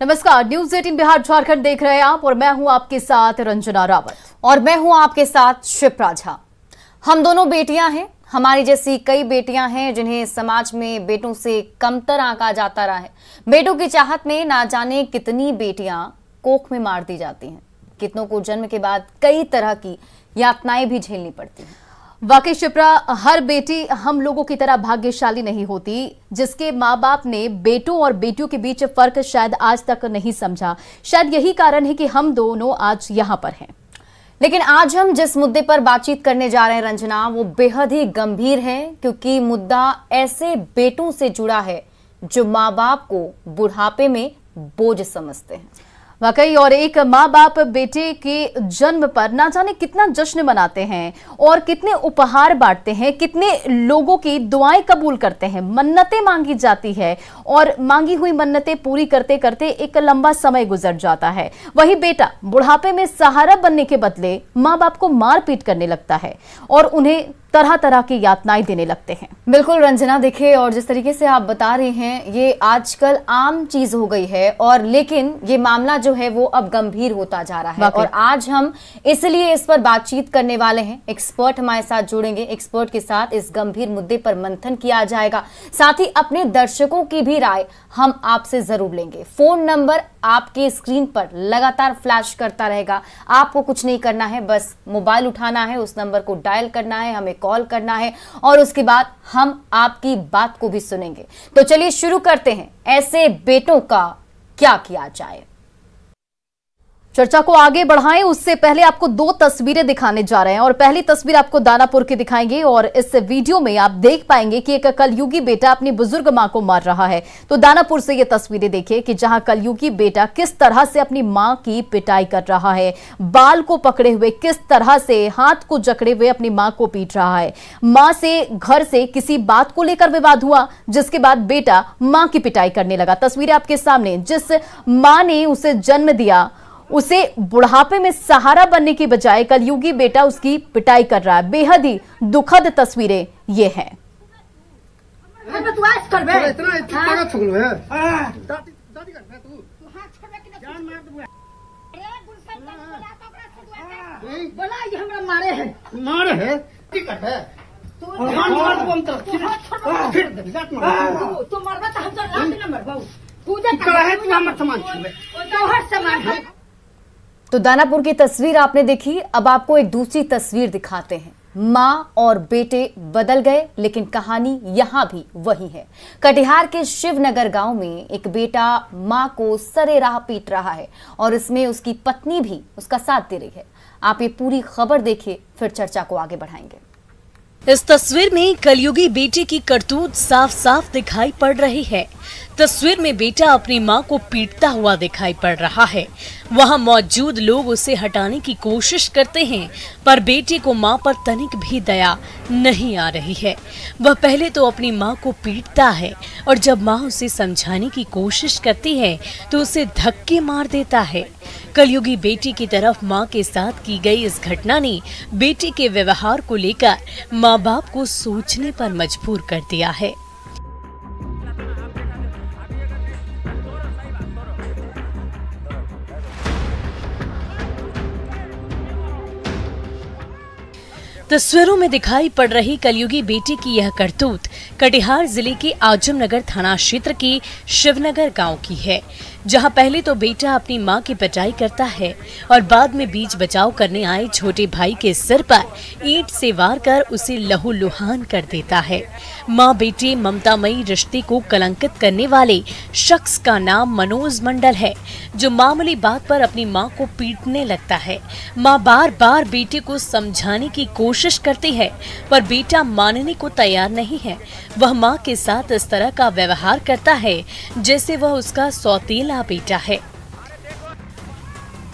नमस्कार, न्यूज 18 बिहार झारखंड देख रहे हैं आप और मैं हूं आपके साथ रंजना रावत और मैं हूं आपके साथ शिप्रा झा। हम दोनों बेटियां हैं। हमारी जैसी कई बेटियां हैं जिन्हें समाज में बेटों से कमतर आंका जाता रहा है। बेटों की चाहत में ना जाने कितनी बेटियां कोख में मार दी जाती हैं। कितनों को जन्म के बाद कई तरह की यातनाएं भी झेलनी पड़ती हैं। वाकई शिप्रा, हर बेटी हम लोगों की तरह भाग्यशाली नहीं होती जिसके माँ बाप ने बेटों और बेटियों के बीच फर्क शायद आज तक नहीं समझा। शायद यही कारण है कि हम दोनों आज यहाँ पर हैं। लेकिन आज हम जिस मुद्दे पर बातचीत करने जा रहे हैं रंजना, वो बेहद ही गंभीर है, क्योंकि मुद्दा ऐसे बेटों से जुड़ा है जो माँ बाप को बुढ़ापे में बोझ समझते हैं। वाकई, और एक माँ बाप बेटे के जन्म पर ना जाने कितना जश्न मनाते हैं और कितने उपहार बांटते हैं, कितने लोगों की दुआएं कबूल करते हैं, मन्नतें मांगी जाती है और मांगी हुई मन्नतें पूरी करते करते एक लंबा समय गुजर जाता है। वही बेटा बुढ़ापे में सहारा बनने के बदले माँ बाप को मार पीट करने लगता है और उन्हें तरह तरह की यातनाएं देने लगते हैं। बिल्कुल रंजना, देखिए, और जिस तरीके से आप बता रहे हैं ये आजकल आम चीज हो गई है, और लेकिन ये मामला जो है वो अब गंभीर होता जा रहा है। और आज हम इसलिए इस पर बातचीत करने वाले हैं। एक्सपर्ट हमारे साथ जुड़ेंगे। एक्सपर्ट के साथ इस गंभीर मुद्दे पर मंथन किया जाएगा। साथ ही अपने दर्शकों की भी राय हम आपसे जरूर लेंगे। फोन नंबर आपके स्क्रीन पर लगातार फ्लैश करता रहेगा। आपको कुछ नहीं करना है, बस मोबाइल उठाना है, उस नंबर को डायल करना है, हमें कॉल करना है और उसके बाद हम आपकी बात को भी सुनेंगे। तो चलिए शुरू करते हैं। ऐसे बेटों का क्या किया जाए। चर्चा को आगे बढ़ाएं उससे पहले आपको दो तस्वीरें दिखाने जा रहे हैं और पहली तस्वीर आपको दानापुर की दिखाएंगे और इस वीडियो में आप देख पाएंगे कि एक कलयुगी बेटा अपनी बुजुर्ग मां को मार रहा है। तो दानापुर से ये तस्वीरें देखिए कि जहां कलयुगी बेटा किस तरह से अपनी मां की पिटाई कर रहा है, बाल को पकड़े हुए किस तरह से हाथ को जकड़े हुए अपनी मां को पीट रहा है। मां से घर से किसी बात को लेकर विवाद हुआ, जिसके बाद बेटा मां की पिटाई करने लगा। तस्वीरें आपके सामने, जिस मां ने उसे जन्म दिया उसे बुढ़ापे में सहारा बनने की बजाय कलयुगी बेटा उसकी पिटाई कर रहा है। बेहद ही दुखद तस्वीरें ये हैं। तो दानापुर की तस्वीर आपने देखी। अब आपको एक दूसरी तस्वीर दिखाते हैं। माँ और बेटे बदल गए, लेकिन कहानी यहां भी वही है। कटिहार के शिवनगर गांव में एक बेटा माँ को सरेराह पीट रहा है और इसमें उसकी पत्नी भी उसका साथ दे रही है। आप ये पूरी खबर देखिए, फिर चर्चा को आगे बढ़ाएंगे। इस तस्वीर में कलयुगी बेटे की करतूत साफ साफ दिखाई पड़ रही है। तस्वीर में बेटा अपनी मां को पीटता हुआ दिखाई पड़ रहा है। वहां मौजूद लोग उसे हटाने की कोशिश करते हैं, पर बेटे को मां पर तनिक भी दया नहीं आ रही है। वह पहले तो अपनी मां को पीटता है और जब मां उसे समझाने की कोशिश करती है तो उसे धक्के मार देता है। कलयुगी बेटी की तरफ मां के साथ की गई इस घटना ने बेटे के व्यवहार को लेकर मां बाप को सोचने पर मजबूर कर दिया है। तस्वीरों में दिखाई पड़ रही कलयुगी बेटे की यह करतूत कटिहार जिले के आजमनगर थाना क्षेत्र के शिवनगर गांव की है, जहां पहले तो बेटा अपनी मां की पिटाई करता है और बाद में बीच बचाव करने आए छोटे भाई के सिर पर ईंट से वार कर उसे लहूलुहान कर देता है। मां बेटे ममतामयी रिश्ते को कलंकित करने वाले शख्स का नाम मनोज मंडल है, जो मामूली बात पर अपनी मां को पीटने लगता है। मां बार बार बेटे को समझाने की कोशिश करती है, पर बेटा मानने को तैयार नहीं है। वह मां के साथ इस तरह का व्यवहार करता है जैसे वह उसका सौतेला बेटा है।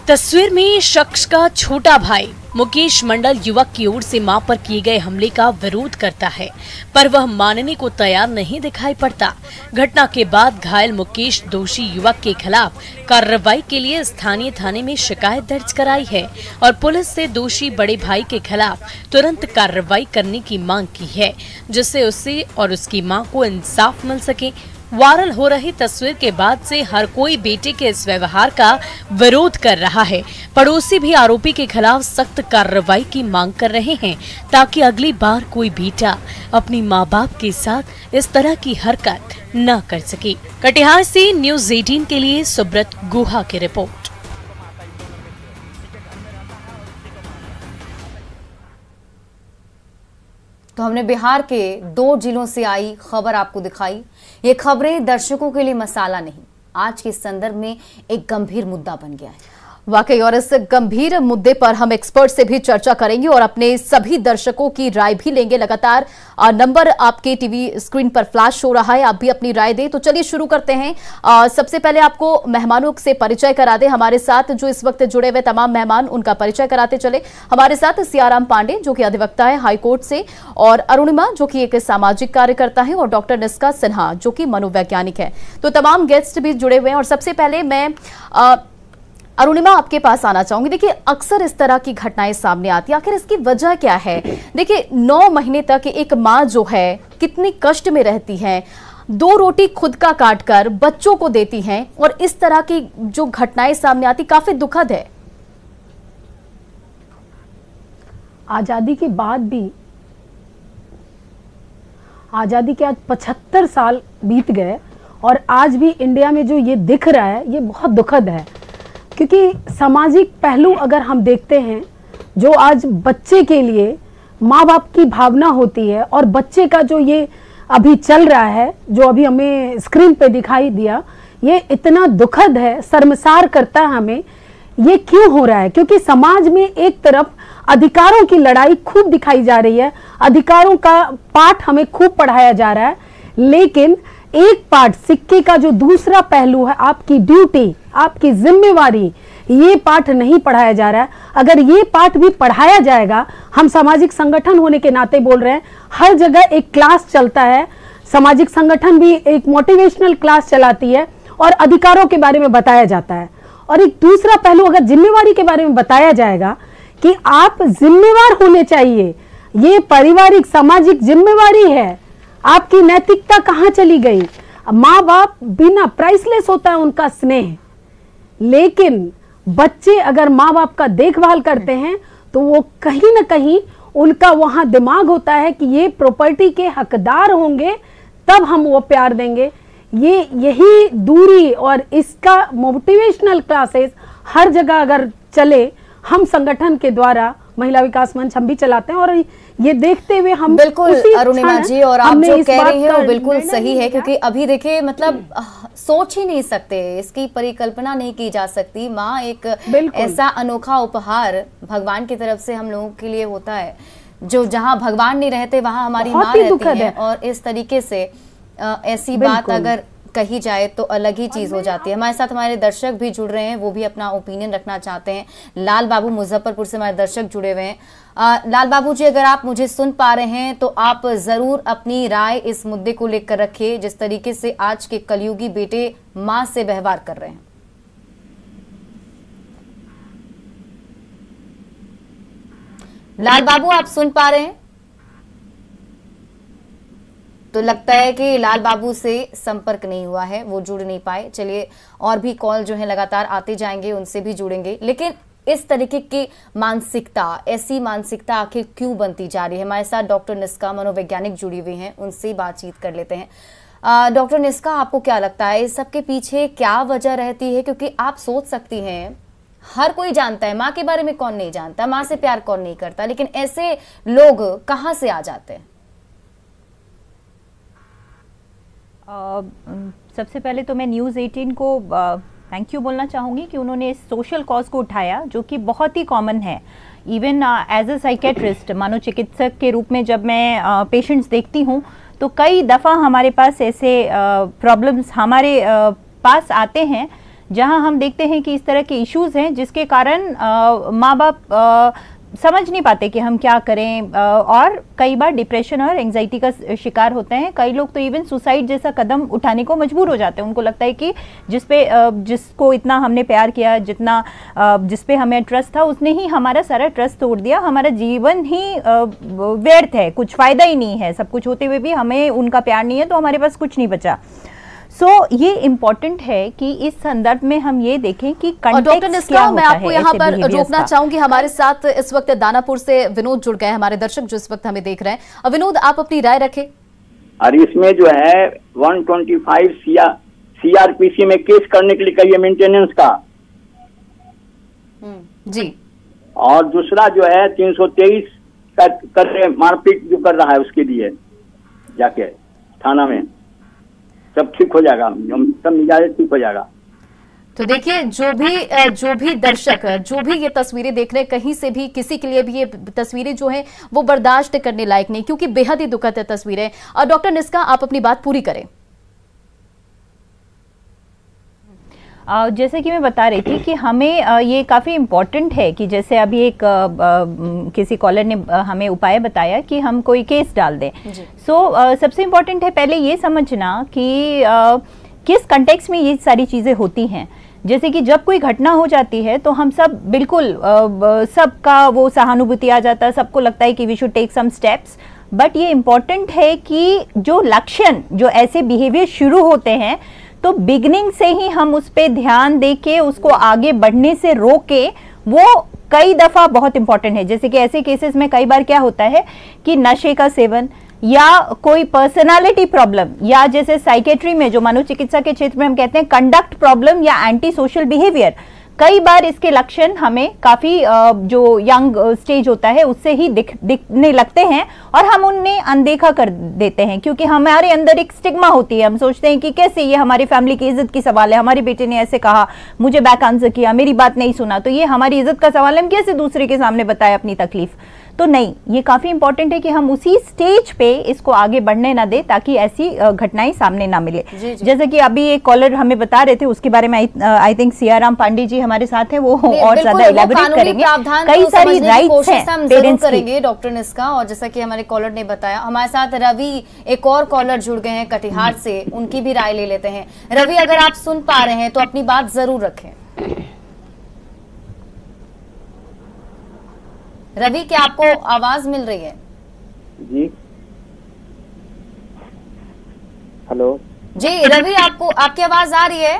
तस्वीर में शख्स का छोटा भाई मुकेश मंडल युवक की ओर से मां पर किए गए हमले का विरोध करता है, पर वह मानने को तैयार नहीं दिखाई पड़ता। घटना के बाद घायल मुकेश दोषी युवक के खिलाफ कार्रवाई के लिए स्थानीय थाने में शिकायत दर्ज कराई है और पुलिस से दोषी बड़े भाई के खिलाफ तुरंत कार्रवाई करने की मांग की है, जिससे उसे और उसकी मां को इंसाफ मिल सके। वायरल हो रही तस्वीर के बाद से हर कोई बेटे के इस व्यवहार का विरोध कर रहा है। पड़ोसी भी आरोपी के खिलाफ सख्त कार्रवाई की मांग कर रहे हैं ताकि अगली बार कोई बेटा अपनी माँ बाप के साथ इस तरह की हरकत न कर सके। कटिहार से न्यूज़ 18 के लिए सुब्रत गुहा की रिपोर्ट। तो हमने बिहार के 2 जिलों से आई खबर आपको दिखाई। ये खबरें दर्शकों के लिए मसाला नहीं, आज के संदर्भ में एक गंभीर मुद्दा बन गया है। वाकई, और इस गंभीर मुद्दे पर हम एक्सपर्ट से भी चर्चा करेंगे और अपने सभी दर्शकों की राय भी लेंगे। लगातार नंबर आपके टीवी स्क्रीन पर फ्लैश हो रहा है, आप भी अपनी राय दें। तो चलिए शुरू करते हैं। सबसे पहले आपको मेहमानों से परिचय करा दें। हमारे साथ जो इस वक्त जुड़े हुए तमाम मेहमान, उनका परिचय कराते चले। हमारे साथ सियाराम पांडे जो कि अधिवक्ता है हाईकोर्ट से, और अरुणिमा जो कि एक सामाजिक कार्यकर्ता है, और डॉक्टर निष्का सिन्हा जो कि मनोवैज्ञानिक है। तो तमाम गेस्ट भी जुड़े हुए हैं। और सबसे पहले मैं अरुणिमा आपके पास आना चाहूंगी। देखिए, अक्सर इस तरह की घटनाएं सामने आती है, आखिर इसकी वजह क्या है? देखिए, 9 महीने तक एक माँ जो है कितनी कष्ट में रहती है, 2 रोटी खुद का काटकर बच्चों को देती हैं, और इस तरह की जो घटनाएं सामने आती काफी दुखद है। आजादी के बाद भी, आजादी के आज 75 साल बीत गए, और आज भी इंडिया में जो ये दिख रहा है ये बहुत दुखद है। क्योंकि सामाजिक पहलू अगर हम देखते हैं, जो आज बच्चे के लिए माँ बाप की भावना होती है, और बच्चे का जो ये अभी चल रहा है, जो अभी हमें स्क्रीन पे दिखाई दिया, ये इतना दुखद है, शर्मसार करता है हमें। ये क्यों हो रहा है? क्योंकि समाज में एक तरफ अधिकारों की लड़ाई खूब दिखाई जा रही है, अधिकारों का पाठ हमें खूब पढ़ाया जा रहा है, लेकिन एक पार्ट सिक्के का जो दूसरा पहलू है, आपकी ड्यूटी, आपकी जिम्मेवारी, ये पाठ नहीं पढ़ाया जा रहा है। अगर ये पाठ भी पढ़ाया जाएगा, हम सामाजिक संगठन होने के नाते बोल रहे हैं, हर जगह एक क्लास चलता है, सामाजिक संगठन भी एक मोटिवेशनल क्लास चलाती है, और अधिकारों के बारे में बताया जाता है। और एक दूसरा पहलू अगर जिम्मेवारी के बारे में बताया जाएगा कि आप जिम्मेवार होने चाहिए, ये पारिवारिक सामाजिक जिम्मेवारी है, आपकी नैतिकता कहाँ चली गई? माँ बाप बिना प्राइसलेस होता है उनका स्नेह, लेकिन बच्चे अगर माँ बाप का देखभाल करते हैं तो वो कहीं ना कहीं उनका वहां दिमाग होता है कि ये प्रॉपर्टी के हकदार होंगे, तब हम वो प्यार देंगे। यही दूरी, और इसका मोटिवेशनल क्लासेस हर जगह अगर चले, हम संगठन के द्वारा महिला विकास मंच हम भी चलाते हैं, और ये देखते हुए हम बिल्कुल अरुणिमा जी, और आप जो कह रही हैं वो बिल्कुल सही है। क्योंकि अभी देखिए, मतलब सोच ही नहीं सकते, इसकी परिकल्पना नहीं की जा सकती। माँ एक ऐसा अनोखा उपहार भगवान की तरफ से हम लोगों के लिए होता है, जो जहाँ भगवान नहीं रहते वहाँ हमारी माँ रहती है। और इस तरीके से ऐसी बात अगर कही जाए तो अलग ही चीज हो जाती है। हमारे साथ हमारे दर्शक भी जुड़ रहे हैं, वो भी अपना ओपिनियन रखना चाहते हैं। लाल बाबू मुजफ्फरपुर से हमारे दर्शक जुड़े हुए हैं। लाल बाबू जी, अगर आप मुझे सुन पा रहे हैं तो आप जरूर अपनी राय इस मुद्दे को लेकर रखिए, जिस तरीके से आज के कलयुगी बेटे मां से व्यवहार कर रहे हैं। लाल बाबू, आप सुन पा रहे हैं? तो लगता है कि लाल बाबू से संपर्क नहीं हुआ है, वो जुड़ नहीं पाए। चलिए, और भी कॉल जो है लगातार आते जाएंगे, उनसे भी जुड़ेंगे। लेकिन इस तरीके की मानसिकता, ऐसी मानसिकता आखिर क्यों बनती जा रही है? हमारे साथ डॉक्टर निष्का मनोवैज्ञानिक जुड़ी हुई हैं, उनसे बातचीत कर लेते हैं। डॉक्टर निष्का, आपको क्या लगता है इस सब के पीछे क्या वजह रहती है? क्योंकि आप सोच सकती हैं, हर कोई जानता है माँ के बारे में, कौन नहीं जानता, माँ से प्यार कौन नहीं करता, लेकिन ऐसे लोग कहाँ से आ जाते हैं? सबसे पहले तो मैं न्यूज़ 18 को थैंक यू बोलना चाहूँगी कि उन्होंने इस सोशल कॉज को उठाया, जो कि बहुत ही कॉमन है। इवन एज अ साइकेट्रिस्ट, मनोचिकित्सक के रूप में जब मैं पेशेंट्स देखती हूँ, तो कई दफ़ा हमारे पास ऐसे प्रॉब्लम्स हमारे पास आते हैं जहाँ हम देखते हैं कि इस तरह के इश्यूज़ हैं, जिसके कारण माँ बाप समझ नहीं पाते कि हम क्या करें, और कई बार डिप्रेशन और एंजाइटी का शिकार होते हैं। कई लोग तो इवन सुसाइड जैसा कदम उठाने को मजबूर हो जाते हैं। उनको लगता है कि जिसको इतना हमने प्यार किया, जिस पे हमें ट्रस्ट था, उसने ही हमारा सारा ट्रस्ट तोड़ दिया, हमारा जीवन ही व्यर्थ है, कुछ फ़ायदा ही नहीं है, सब कुछ होते हुए भी हमें उनका प्यार नहीं है, तो हमारे पास कुछ नहीं बचा। सो ये इम्पोर्टेंट है कि इस संदर्भ में हम ये देखें कि डॉक्टर निष्का, मैं आपको यहाँ पर रोकना चाहूंगी। हमारे साथ इस वक्त दानापुर से विनोद जुड़ गए, हमारे दर्शक जो इस वक्त हमें देख रहे हैं। विनोद, आप अपनी राय रखें। और इसमें जो है 125 CRPC में केस करने के लिए कहिए मेंटेनेंस का जी, और दूसरा जो है 323 का कर रहे मारपीट जो कर रहा है उसके लिए जाके थाना में, सब ठीक हो जाएगा, सब मिजाज ठीक हो जाएगा। तो देखिए, जो भी दर्शक जो भी ये तस्वीरें देख रहे हैं, कहीं से भी किसी के लिए भी ये तस्वीरें जो हैं वो बर्दाश्त करने लायक नहीं, क्योंकि बेहद ही दुखद तस्वीरें। और डॉक्टर निष्का, आप अपनी बात पूरी करें। जैसे कि मैं बता रही थी कि हमें ये काफ़ी इम्पॉर्टेंट है कि जैसे अभी एक किसी कॉलर ने हमें उपाय बताया कि हम कोई केस डाल दें। सबसे इम्पॉर्टेंट है पहले ये समझना कि किस कंटेक्स्ट में ये सारी चीज़ें होती हैं। जैसे कि जब कोई घटना हो जाती है तो हम सब बिल्कुल सबका वो सहानुभूति आ जाता है, सबको लगता है कि we should take some steps, but ये इम्पॉर्टेंट है कि जो लक्षण, जो ऐसे बिहेवियर शुरू होते हैं, तो बिगिनिंग से ही हम उस पर ध्यान देके उसको आगे बढ़ने से रोके, वो कई दफ़ा बहुत इंपॉर्टेंट है। जैसे कि ऐसे केसेस में कई बार क्या होता है कि नशे का सेवन या कोई पर्सनालिटी प्रॉब्लम, या जैसे साइकेट्री में जो मनोचिकित्सा के क्षेत्र में हम कहते हैं कंडक्ट प्रॉब्लम या एंटी सोशल बिहेवियर, कई बार इसके लक्षण हमें काफ़ी जो यंग स्टेज होता है उससे ही दिखने लगते हैं और हम उन्हें अनदेखा कर देते हैं, क्योंकि हमारे अंदर एक स्टिग्मा होती है। हम सोचते हैं कि कैसे ये हमारी फैमिली की इज्जत की सवाल है, हमारे बेटे ने ऐसे कहा, मुझे बैक आंसर किया, मेरी बात नहीं सुना, तो ये हमारी इज्जत का सवाल है, हम कैसे दूसरे के सामने बताएं अपनी तकलीफ। तो नहीं, ये काफ़ी इंपॉर्टेंट है कि हम उसी स्टेज पे इसको आगे बढ़ने ना दे ताकि ऐसी घटनाएं सामने ना मिले। जैसे कि अभी एक कॉलर हमें बता रहे थे, उसके बारे में आई थिंक सियाराम पांडे जी हमारे साथ हैं, वो और ज्यादा इलैबोरेट करेंगे। कई सारी राइट्स हैं पेरेंट्स करेंगे डॉक्टर निष्का। और जैसा कि हमारे कॉलर ने बताया, हमारे साथ रवि एक और कॉलर जुड़ गए हैं कटिहार से, उनकी भी राय ले लेते हैं। रवि, अगर आप सुन पा रहे हैं तो अपनी बात जरूर रखें। रवि, क्या आपको आवाज मिल रही है? जी, हेलो जी रवि, आपको आपकी आवाज आ रही है?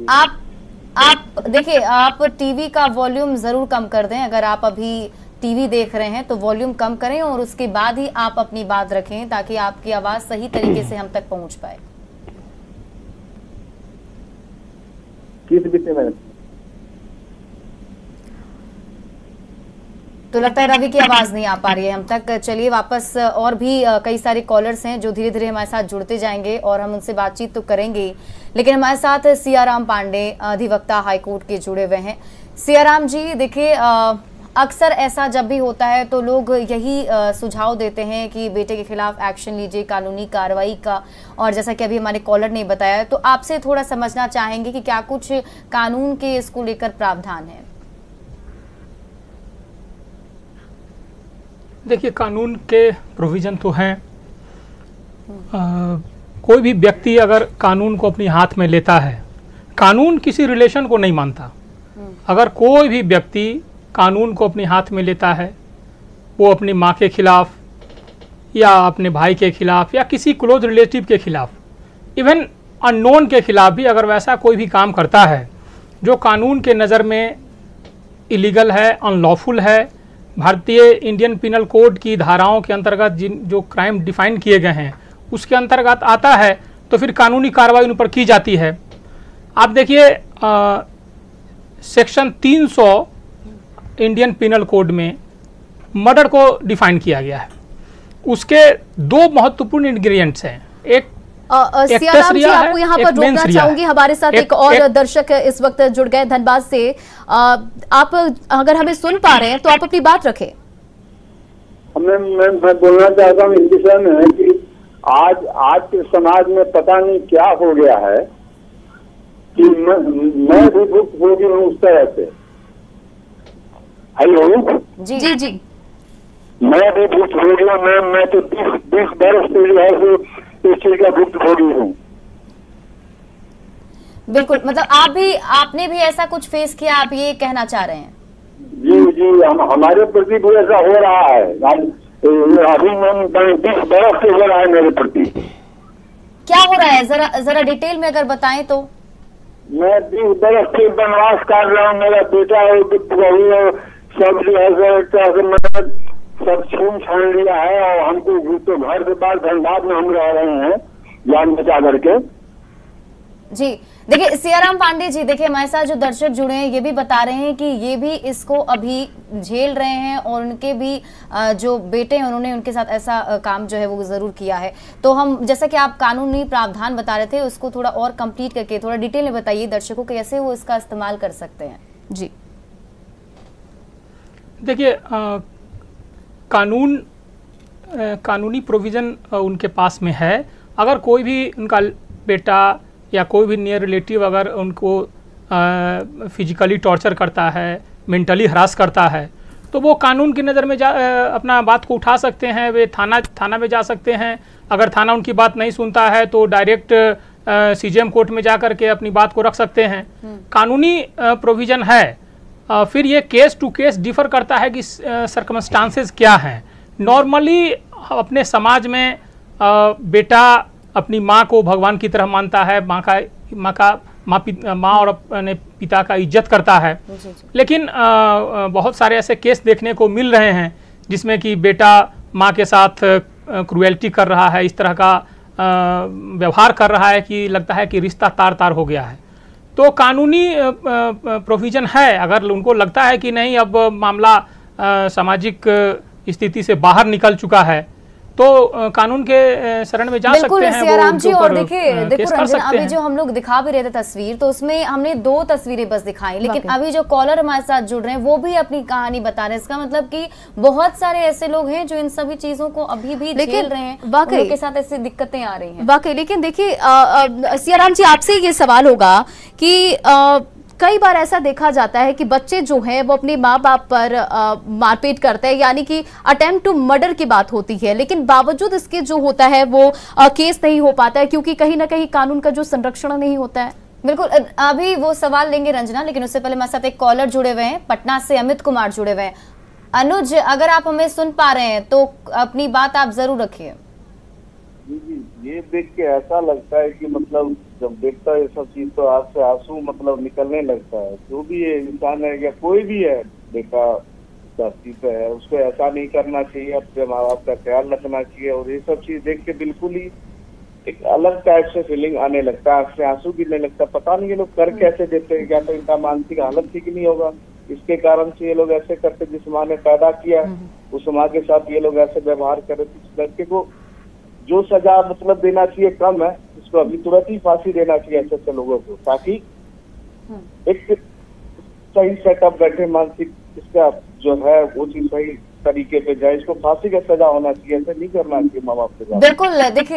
आप देखिए, आप टीवी का वॉल्यूम जरूर कम कर दें। अगर आप अभी टीवी देख रहे हैं तो वॉल्यूम कम करें और उसके बाद ही आप अपनी बात रखें ताकि आपकी आवाज सही तरीके से हम तक पहुंच पाए। किस विषय में? तो लगता है रवि की आवाज नहीं आ पा रही है हम तक। चलिए वापस, और भी कई सारे कॉलर्स हैं जो धीरे धीरे हमारे साथ जुड़ते जाएंगे और हम उनसे बातचीत तो करेंगे, लेकिन हमारे साथ सियाराम पांडे, अधिवक्ता हाईकोर्ट के जुड़े हुए हैं। सियाराम जी, देखिए, अक्सर ऐसा जब भी होता है तो लोग यही सुझाव देते हैं कि बेटे के खिलाफ एक्शन लीजिए, कानूनी कार्रवाई का। और जैसा कि अभी हमारे कॉलर ने बताया, तो आपसे थोड़ा समझना चाहेंगे कि क्या कुछ कानून के इसको लेकर प्रावधान है? देखिए, कानून के प्रोविज़न तो हैं। कोई भी व्यक्ति अगर कानून को अपने हाथ में लेता है, कानून किसी रिलेशन को नहीं मानता। अगर कोई भी व्यक्ति कानून को अपने हाथ में लेता है, वो अपनी माँ के खिलाफ या अपने भाई के खिलाफ या किसी क्लोज रिलेटिव के खिलाफ, इवन अननोन के खिलाफ भी अगर वैसा कोई भी काम करता है जो कानून के नज़र में इलीगल है, अनलॉफुल है, भारतीय इंडियन पिनल कोड की धाराओं के अंतर्गत जो क्राइम डिफाइन किए गए हैं उसके अंतर्गत आता है, तो फिर कानूनी कार्रवाई उन पर की जाती है। आप देखिए, सेक्शन 300 इंडियन पिनल कोड में मर्डर को डिफाइन किया गया है। उसके दो महत्वपूर्ण इंग्रेडिएंट्स हैं। एक सियाराम जी, आपको यहाँ पर रोकना चाहूंगी, हमारे साथ एक और दर्शक इस वक्त जुड़ गए धनबाद से। आप अगर हमें सुन पा रहे हैं तो आप अपनी बात रखें। मैं बोलना चाहता हूँ इस विषय में कि आज के समाज में पता नहीं क्या हो गया है कि मैं भी भुक्त भोगी हूँ उस तरह से। हेलो जी जी जी, मैं भी भुक्त भोगी हूँ। मैं तो 20 बरस से जो है इस चीज का भुक्त भोगी हूँ। बिल्कुल, मतलब आपने भी ऐसा कुछ फेस किया, आप ये कहना चाह रहे हैं? जी जी, हमारे प्रति भी ऐसा हो रहा है। अभी 20 बरस से हो रहा है मेरे प्रति। क्या हो रहा है, जरा जरा डिटेल में अगर बताएं तो। मैं उधर से वनवास कर रहा हूँ, मेरा बेटा है, बहू है, सब जो है सब छीन छान लिया है और हमको तो घर के बाद धनबाद में हम रह रहे हैं जान बचा करके। जी देखिए सियाराम पांडे जी, देखिए हमारे साथ जो दर्शक जुड़े हैं ये भी बता रहे हैं कि ये भी इसको अभी झेल रहे हैं और उनके भी जो बेटे हैं उन्होंने उनके साथ ऐसा काम जो है वो जरूर किया है। तो हम जैसा कि आप कानूनी प्रावधान बता रहे थे उसको थोड़ा और कंप्लीट करके थोड़ा डिटेल में बताइए दर्शकों को कैसे वो इसका इस्तेमाल कर सकते हैं। जी देखिए कानूनी प्रोविज़न उनके पास में है। अगर कोई भी उनका बेटा या कोई भी नियर रिलेटिव अगर उनको फिजिकली टॉर्चर करता है, मेंटली हरास करता है, तो वो कानून की नज़र में अपना बात को उठा सकते हैं। वे थाना में जा सकते हैं। अगर थाना उनकी बात नहीं सुनता है तो डायरेक्ट सीजेएम कोर्ट में जा कर के अपनी बात को रख सकते हैं। कानूनी प्रोविज़न है। फिर ये केस टू केस डिफर करता है कि सर्कमस्टांसेस क्या हैं। नॉर्मली अपने समाज में बेटा अपनी माँ को भगवान की तरह मानता है, माँ और अपने पिता का इज्जत करता है। लेकिन बहुत सारे ऐसे केस देखने को मिल रहे हैं जिसमें कि बेटा माँ के साथ क्रूएल्टी कर रहा है, इस तरह का व्यवहार कर रहा है कि लगता है कि रिश्ता तार तार हो गया है। तो कानूनी प्रोविज़न है। अगर उनको लगता है कि नहीं अब मामला सामाजिक स्थिति से बाहर निकल चुका है तो कानून के शरण में जा सकते हैं। सियाराम जी, और देखिए रंजना, अभी जो हम लोग दिखा भी रहे थे तस्वीर, तो उसमें हमने 2 तस्वीरें बस दिखाई, लेकिन अभी जो कॉलर हमारे साथ जुड़ रहे हैं वो भी अपनी कहानी बता रहे हैं। इसका मतलब कि बहुत सारे ऐसे लोग हैं जो इन सभी चीजों को अभी भी झेल रहे हैं, उनके साथ ऐसी दिक्कतें आ रही हैं। वाकई, लेकिन देखिए सियाराम जी आपसे ये सवाल होगा कि कई बार ऐसा देखा जाता है कि बच्चे जो हैं वो अपने माँ बाप पर मारपीट करते हैं, यानी कि अटेम्प्ट टू मर्डर की बात होती है, लेकिन बावजूद इसके जो होता है वो केस नहीं हो पाता है क्योंकि कहीं ना कहीं कानून का जो संरक्षण नहीं होता है। बिल्कुल, अभी वो सवाल लेंगे रंजना, लेकिन उससे पहले हमारे साथ एक कॉलर जुड़े हुए हैं, पटना से अमित कुमार जुड़े हुए हैं। अनुज, अगर आप हमें सुन पा रहे हैं तो अपनी बात आप जरूर रखिए। जी, ये देख के ऐसा लगता है कि मतलब जब देखता है ये सब चीज तो आंख से आंसू मतलब निकलने लगता है। जो भी है इंसान है या कोई भी है, देखा धरती पे है, उसको ऐसा नहीं करना चाहिए, अपने माँ बाप का ख्याल रखना चाहिए। और ये सब चीज देख के बिल्कुल ही एक अलग टाइप से फीलिंग आने लगता है, आंख से आंसू गिरने लगता है। पता नहीं ये लोग कर कैसे देते हैं, क्या तो इनका मानसिक हालत ठीक नहीं होगा, इसके कारण से ये लोग ऐसे करते। जिस माँ ने पैदा किया उस माँ के साथ ये लोग ऐसे व्यवहार करे। इस लड़के को जो सजा मतलब देना चाहिए कम है, इसको अभी तुरंत ही फांसी देना चाहिए ऐसे लोगों को, ताकि एक सही सेटअप बैठे मानसिक इसका जो है वो चीज सही तरीके पे जाए। इसको फांसी का सजा होना चाहिए, ऐसे नहीं करना चाहिए माँ बाप के साथ। बिल्कुल,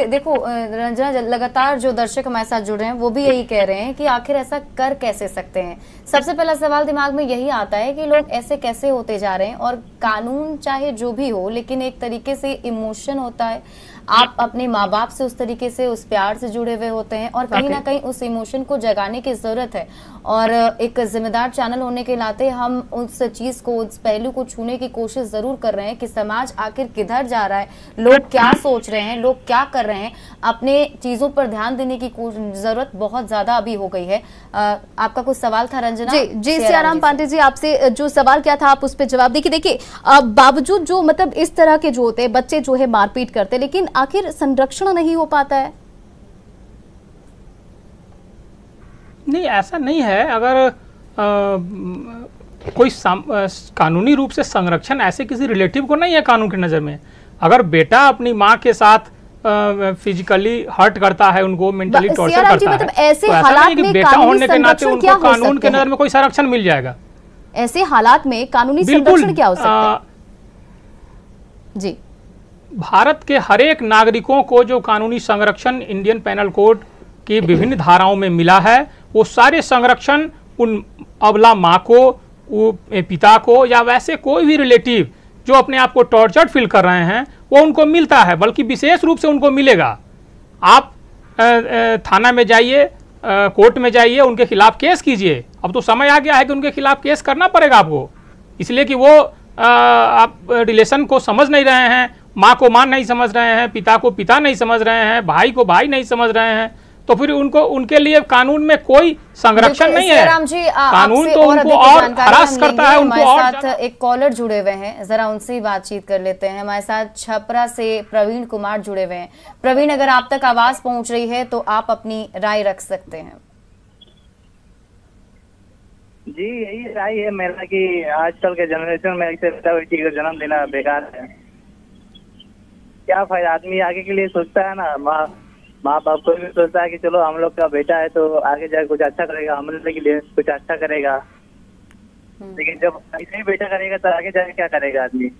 देखो रंजना, लगातार जो दर्शक हमारे साथ जुड़ रहे हैं वो भी यही कह रहे हैं कि आखिर ऐसा कर कैसे सकते हैं। सबसे पहला सवाल दिमाग में यही आता है कि लोग ऐसे कैसे होते जा रहे हैं। और कानून चाहे जो भी हो, लेकिन एक तरीके से इमोशन होता है, आप अपने माँ बाप से उस तरीके से उस प्यार से जुड़े हुए होते हैं और कहीं ना कहीं उस इमोशन को जगाने की जरूरत है। और एक जिम्मेदार चैनल होने के नाते हम उस चीज को, उस पहलू को छूने की कोशिश जरूर कर रहे हैं कि समाज आखिर किधर जा रहा है, लोग क्या सोच रहे हैं, लोग क्या कर रहे हैं। अपने चीजों पर ध्यान देने की जरूरत बहुत ज्यादा अभी हो गई है। आपका कुछ सवाल था रंजना? जी सियाराम पांडे जी, आपसे जो सवाल क्या था आप उस पर जवाब देखिए। बावजूद जो मतलब इस तरह के जो होते हैं बच्चे जो है मारपीट करते, लेकिन आखिर संरक्षण नहीं हो पाता है। नहीं, ऐसा नहीं है। अगर कोई कानूनी रूप से संरक्षण ऐसे किसी रिलेटिव को नहीं है कानून की नज़र में। अगर बेटा अपनी माँ के साथ फिजिकली हर्ट करता है, उनको मेंटली टॉर्चर करता मतलब है, ऐसे तो ऐसा हालात नहीं कि में बेटा होने के नाते उनको कानून के है? नज़र में कोई संरक्षण मिल जाएगा। ऐसे हालात में कानूनी संरक्षण क्या हो सकता है? जी, भारत के हर एक नागरिकों को जो कानूनी संरक्षण इंडियन पैनल कोड की विभिन्न धाराओं में मिला है, वो सारे संरक्षण उन अबला माँ को, पिता को या वैसे कोई भी रिलेटिव जो अपने आप को टॉर्चर्ड फील कर रहे हैं वो उनको मिलता है, बल्कि विशेष रूप से उनको मिलेगा। आप थाना में जाइए, कोर्ट में जाइए, उनके खिलाफ केस कीजिए। अब तो समय आ गया है कि उनके खिलाफ केस करना पड़ेगा आपको, इसलिए कि वो आप रिलेशन को समझ नहीं रहे हैं, माँ को माँ नहीं समझ रहे हैं, पिता को पिता नहीं समझ रहे हैं, भाई को भाई नहीं समझ रहे हैं, तो फिर उनको उनके लिए कानून में कोई संरक्षण नहीं है। कानून तो उनको और हरास करता है, उनको और। हमारे साथ एक कॉलर जुड़े हुए हैं, जरा उनसे ही बातचीत कर लेते हैं। हमारे साथ छपरा से प्रवीण कुमार जुड़े हुए हैं। प्रवीण, अगर आप तक आवाज पहुंच रही है तो आप अपनी राय रख सकते हैं। जी, यही राय है मेरा कि आजकल के जनरेशन में ऐसे बेटी को जन्म देना बेकार है। क्या फायदा, आदमी आगे के लिए सोचता है ना, माँ बाप को भी सोचता है कि चलो हम लोग का बेटा है तो आगे जाकर कुछ अच्छा करेगा, हमारे के लिए कुछ अच्छा करेगा। लेकिन जब ऐसे ही बेटा करेगा तो आगे जाके क्या करेगा आदमी।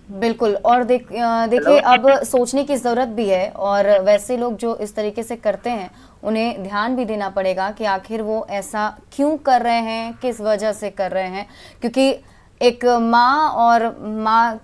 बिल्कुल, और देखिए अब सोचने की जरूरत भी है, और वैसे लोग जो इस तरीके से करते हैं उन्हें ध्यान भी देना पड़ेगा कि आखिर वो ऐसा क्यों कर रहे हैं, किस वजह से कर रहे हैं। क्योंकि एक माँ, और माँ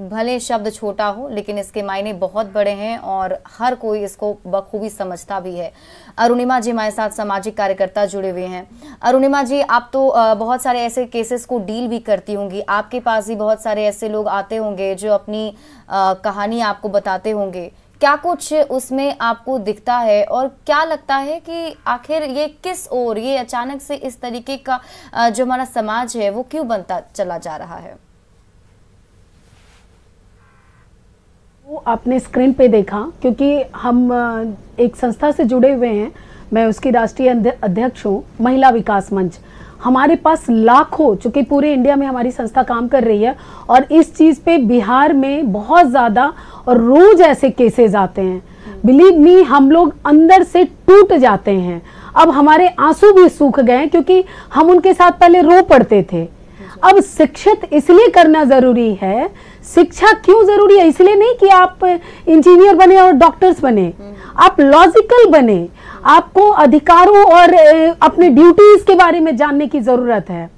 भले शब्द छोटा हो लेकिन इसके मायने बहुत बड़े हैं और हर कोई इसको बखूबी समझता भी है। अरुणिमा जी हमारे साथ सामाजिक कार्यकर्ता जुड़े हुए हैं। अरुणिमा जी, आप तो बहुत सारे ऐसे केसेस को डील भी करती होंगी, आपके पास भी बहुत सारे ऐसे लोग आते होंगे जो अपनी कहानी आपको बताते होंगे। क्या कुछ उसमें आपको दिखता है और क्या लगता है कि आखिर ये किस ओर, ये अचानक से इस तरीके का जो हमारा समाज है वो क्यों बनता चला जा रहा है? वो आपने स्क्रीन पे देखा, क्योंकि हम एक संस्था से जुड़े हुए हैं, मैं उसकी राष्ट्रीय अध्यक्ष हूँ, महिला विकास मंच। हमारे पास लाखों, चूंकि पूरे इंडिया में हमारी संस्था काम कर रही है, और इस चीज़ पे बिहार में बहुत ज़्यादा और रोज ऐसे केसेस आते हैं। बिलीव मी, हम लोग अंदर से टूट जाते हैं। अब हमारे आंसू भी सूख गए क्योंकि हम उनके साथ पहले रो पड़ते थे। अब शिक्षित इसलिए करना जरूरी है। शिक्षा क्यों जरूरी है? इसलिए नहीं कि आप इंजीनियर बने और डॉक्टर्स बने, आप लॉजिकल बने। आपको अधिकारों और अपने ड्यूटीज के बारे में जानने की जरूरत है।